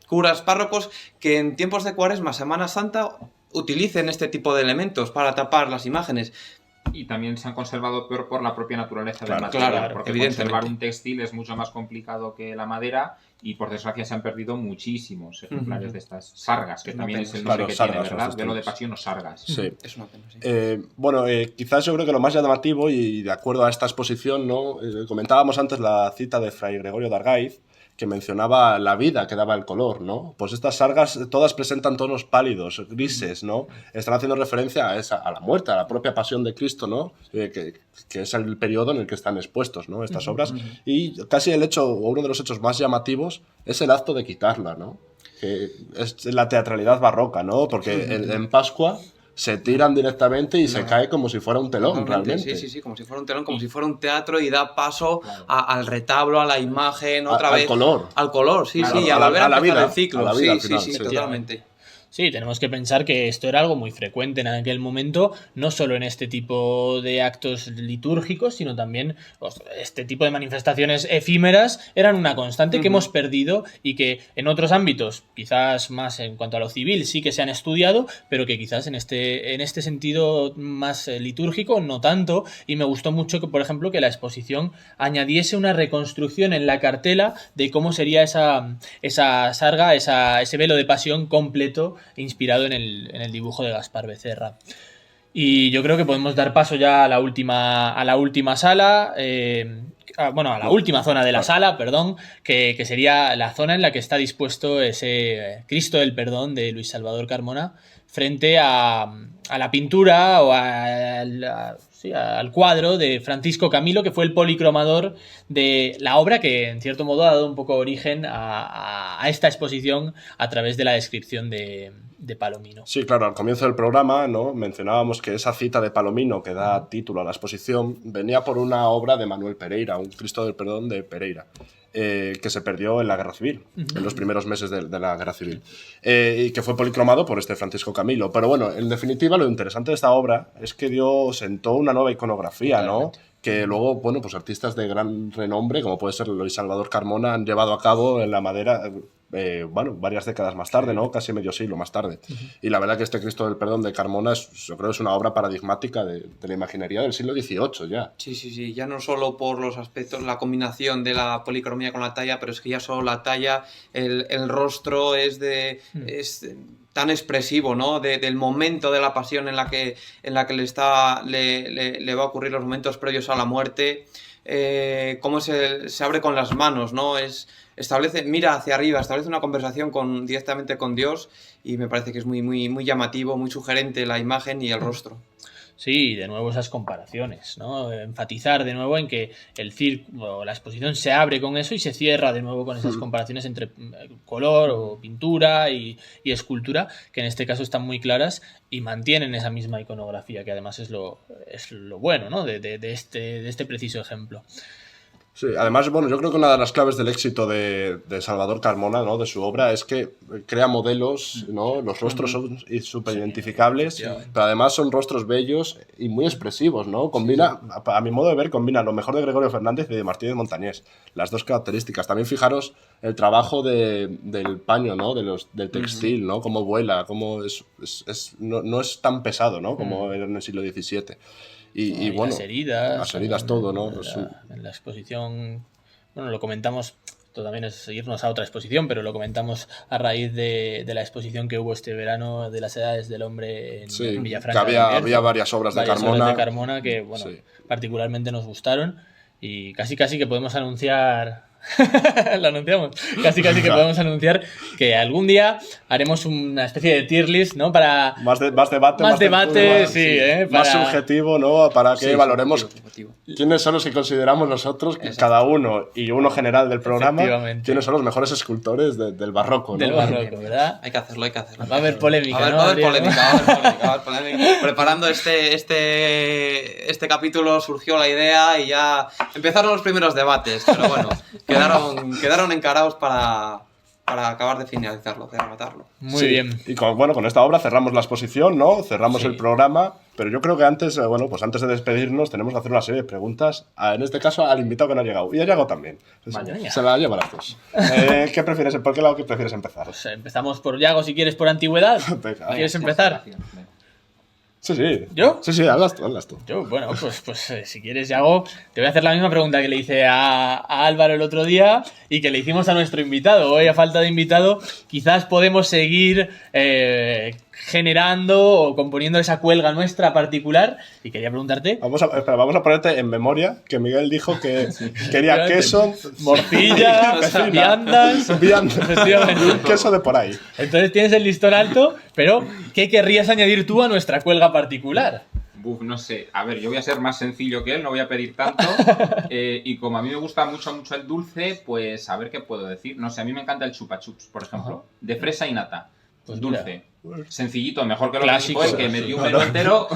curas, párrocos, que en tiempos de Cuaresma, Semana Santa, utilicen este tipo de elementos para tapar las imágenes. Y también se han conservado peor por la propia naturaleza del material, porque conservar un textil es mucho más complicado que la madera y por desgracia se han perdido muchísimos ejemplares de estas sargas, que también es el nombre que tiene, ¿verdad? Velo de pasión o sargas. Sí. Es una pena, sí. Bueno, quizás yo creo que lo más llamativo y de acuerdo a esta exposición, ¿no? Comentábamos antes la cita de Fray Gregorio de Argaiz, que mencionaba la vida que daba el color, ¿no? Pues estas sargas todas presentan tonos pálidos, grises, ¿no? Están haciendo referencia a la muerte, a la propia pasión de Cristo, ¿no? Que es el periodo en el que están expuestos, ¿no? Estas obras. Y casi el hecho, o uno de los hechos más llamativos, es el acto de quitarla, ¿no? Que es la teatralidad barroca, ¿no? Porque en Pascua se tiran directamente y se cae como si fuera un telón, realmente. Sí, como si fuera un telón, como si fuera un teatro y da paso al retablo, a la imagen, otra vez. Al color. Al color, sí, claro, y a volver a empezar el ciclo. A la vida, sí, totalmente. Sí, tenemos que pensar que esto era algo muy frecuente en aquel momento, no solo en este tipo de actos litúrgicos, sino también este tipo de manifestaciones efímeras eran una constante que hemos perdido y que en otros ámbitos, quizás más en cuanto a lo civil, sí que se han estudiado, pero que quizás en este sentido más litúrgico no tanto. Y me gustó mucho que, por ejemplo, que la exposición añadiese una reconstrucción en la cartela de cómo sería esa sarga, ese velo de pasión completo inspirado en el dibujo de Gaspar Becerra. Y yo creo que podemos dar paso ya a la última sala, a la última zona de la sala, perdón, que sería la zona en la que está dispuesto ese Cristo del Perdón de Luis Salvador Carmona frente a la pintura o al cuadro de Francisco Camilo, que fue el policromador de la obra que en cierto modo ha dado un poco origen a esta exposición a través de la descripción de Palomino. Sí, claro, al comienzo del programa, ¿no?, mencionábamos que esa cita de Palomino que da título a la exposición venía por una obra de Manuel Pereira, un Cristo del Perdón de Pereira, que se perdió en la Guerra Civil, en los primeros meses de la Guerra Civil, y que fue policromado por este Francisco Camilo. Pero bueno, en definitiva, lo interesante de esta obra es que sentó una nueva iconografía, ¿no?, que luego, bueno, pues artistas de gran renombre, como puede ser Luis Salvador Carmona, han llevado a cabo en la madera, varias décadas más tarde, ¿no?, casi medio siglo más tarde. Y la verdad que este Cristo del Perdón de Carmona yo creo que es una obra paradigmática de la imaginería del siglo XVIII ya. Sí, ya no solo por los aspectos, la combinación de la policromía con la talla, pero es que ya solo la talla, el rostro es tan expresivo, ¿no?, del momento de la pasión en la que le va a ocurrir, los momentos previos a la muerte, cómo se abre con las manos, ¿no? Mira hacia arriba, establece una conversación directamente con Dios, y me parece que es muy, muy, muy llamativo, muy sugerente la imagen y el rostro. Sí, de nuevo esas comparaciones, ¿no? Enfatizar de nuevo en que el circo, la exposición se abre con eso y se cierra de nuevo con esas comparaciones entre color o pintura y escultura, que en este caso están muy claras y mantienen esa misma iconografía, que además es lo bueno, ¿no?, de este preciso ejemplo. Sí, además, bueno, yo creo que una de las claves del éxito de Salvador Carmona, ¿no?, de su obra, es que crea modelos, ¿no? Los rostros son súper identificables, pero además son rostros bellos y muy expresivos, ¿no? Combina, a mi modo de ver, combina lo mejor de Gregorio Fernández y de Martínez Montañés, las dos características. También fijaros el trabajo del paño, ¿no?, del textil, ¿no?, cómo vuela, cómo no es tan pesado, ¿no?, como era en el siglo XVII. Y bueno, las heridas, todo, ¿no? En la exposición, bueno, lo comentamos, esto también es irnos a otra exposición, pero lo comentamos a raíz de la exposición que hubo este verano de las edades del hombre en Villafranca. Que había varias obras de Carmona que, bueno, particularmente nos gustaron, y casi que podemos anunciar... Lo anunciamos. Casi que podemos anunciar que algún día haremos una especie de tier list, ¿no? Para más debate, sí, más subjetivo, ¿no? Para que valoremos quiénes son los que consideramos nosotros, cada uno y uno general del programa, quiénes son los mejores escultores del barroco, ¿no? Del barroco, ¿verdad? Hay que hacerlo. Va a haber polémica, va a haber polémica. Preparando este capítulo surgió la idea y ya empezaron los primeros debates, pero bueno, quedaron encarados para acabar de finalizarlo, de rematarlo. Muy bien. Y con esta obra cerramos la exposición, ¿no? Cerramos el programa, pero yo creo que antes de despedirnos tenemos que hacer una serie de preguntas, en este caso al invitado que no ha llegado. Y ha llegado también. Se la lleva las dos. ¿Por qué lado prefieres empezar? Pues empezamos por Yago, si quieres, por antigüedad. ¿Quieres empezar? Sí. ¿Yo? Sí, hablas tú. Yo, bueno, pues si quieres, Yago, te voy a hacer la misma pregunta que le hice a Álvaro el otro día y que le hicimos a nuestro invitado. Hoy, a falta de invitado, quizás podemos seguir generando o componiendo esa cuelga nuestra particular. Y quería preguntarte... Vamos a ponerte en memoria que Miguel dijo que quería queso, morcilla, viandas... un queso de por ahí. Entonces tienes el listón alto, pero ¿qué querrías añadir tú a nuestra cuelga particular? No sé. A ver, yo voy a ser más sencillo que él, no voy a pedir tanto. Y como a mí me gusta mucho el dulce, pues a ver qué puedo decir. No sé, a mí me encanta el chupa chups, por ejemplo, de fresa y nata. Pues dulce. Sencillito, mejor que lo clásico, que dijo él, que metió un menú entero.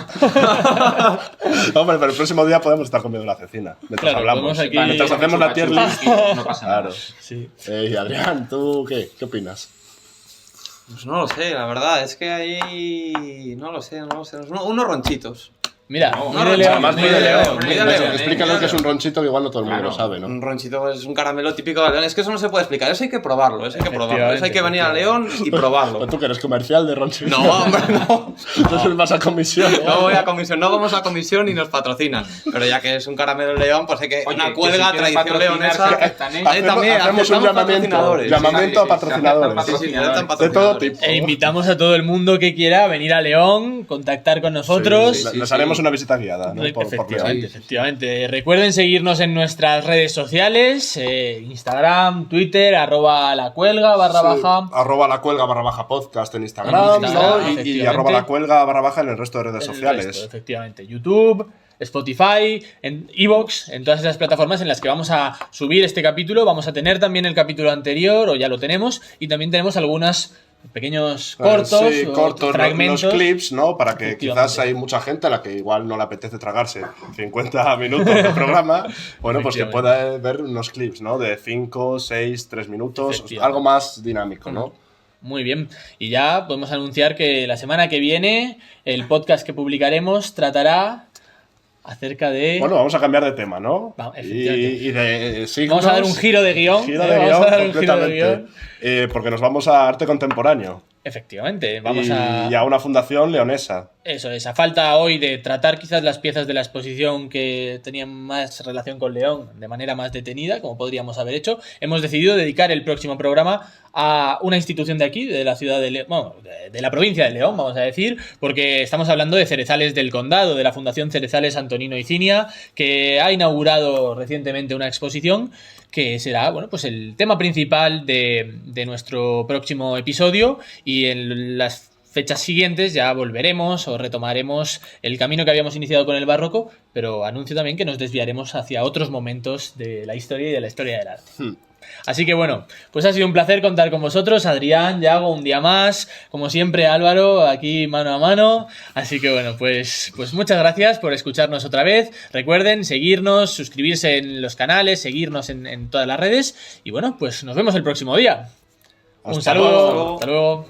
Hombre, pero el próximo día podemos estar comiendo la cecina. Mientras hablamos. Aquí... Mientras hacemos la tier list. No pasa nada. Claro. Sí. Adrián, ¿tú qué opinas? Pues no lo sé, la verdad, es que ahí... No lo sé. Unos ronchitos. Mira, muy de León. Explícalo que es un ronchito que igual no todo el mundo lo sabe, ¿no? Un ronchito es un caramelo típico de León. Es que eso no se puede explicar, eso hay que probarlo, Eso hay que venir a León y probarlo. ¿Tú que eres comercial de ronchitos? No, hombre, no. Entonces vas a comisión. No voy a comisión, no vamos a comisión y nos patrocinan. Pero ya que es un caramelo de León, pues hay que... una cuelga, tradición leonesa... También hacemos un llamamiento a patrocinadores. De todo tipo. E invitamos a todo el mundo que quiera venir a León, contactar con nosotros. Les haremos una visita guiada, ¿no? Efectivamente. Recuerden seguirnos en nuestras redes sociales, Instagram, Twitter, @lacuelga _baja @lacuelga_podcast en Instagram, ¿no? Y @lacuelga_ en el resto de redes sociales. Efectivamente. YouTube, Spotify, en iVoox, en todas esas plataformas en las que vamos a subir este capítulo. Vamos a tener también el capítulo anterior, o ya lo tenemos, y también tenemos algunos pequeños cortos, sí, cortos, fragmentos. los clips, ¿no? Para que quizás hay mucha gente a la que igual no le apetece tragarse 50 minutos de programa, bueno, pues que pueda ver unos clips, ¿no? De 5, 6, 3 minutos, algo más dinámico, ¿no? Muy bien. Y ya podemos anunciar que la semana que viene el podcast que publicaremos tratará acerca de... Bueno, vamos a cambiar de tema, ¿no? Y de signos. Vamos a dar un giro de guión. Vamos a dar un giro de guión. Porque nos vamos a arte contemporáneo. Efectivamente. Y a una fundación leonesa. Eso es. A falta hoy de tratar quizás las piezas de la exposición que tenían más relación con León de manera más detenida, como podríamos haber hecho, hemos decidido dedicar el próximo programa a una institución de aquí, de la ciudad de León, bueno, de la provincia de León, vamos a decir, porque estamos hablando de Cerezales del Condado, de la Fundación Cerezales Antonino y Cinia, que ha inaugurado recientemente una exposición que será, bueno, pues el tema principal de nuestro próximo episodio, y en las fechas siguientes ya volveremos o retomaremos el camino que habíamos iniciado con el barroco, pero anuncio también que nos desviaremos hacia otros momentos de la historia y de la historia del arte. Así que bueno, pues ha sido un placer contar con vosotros, Adrián, Yago, un día más, como siempre Álvaro, aquí mano a mano. Así que bueno, pues muchas gracias por escucharnos otra vez. Recuerden seguirnos, suscribirse en los canales, seguirnos en todas las redes, y bueno, pues nos vemos el próximo día. Un saludo, hasta luego.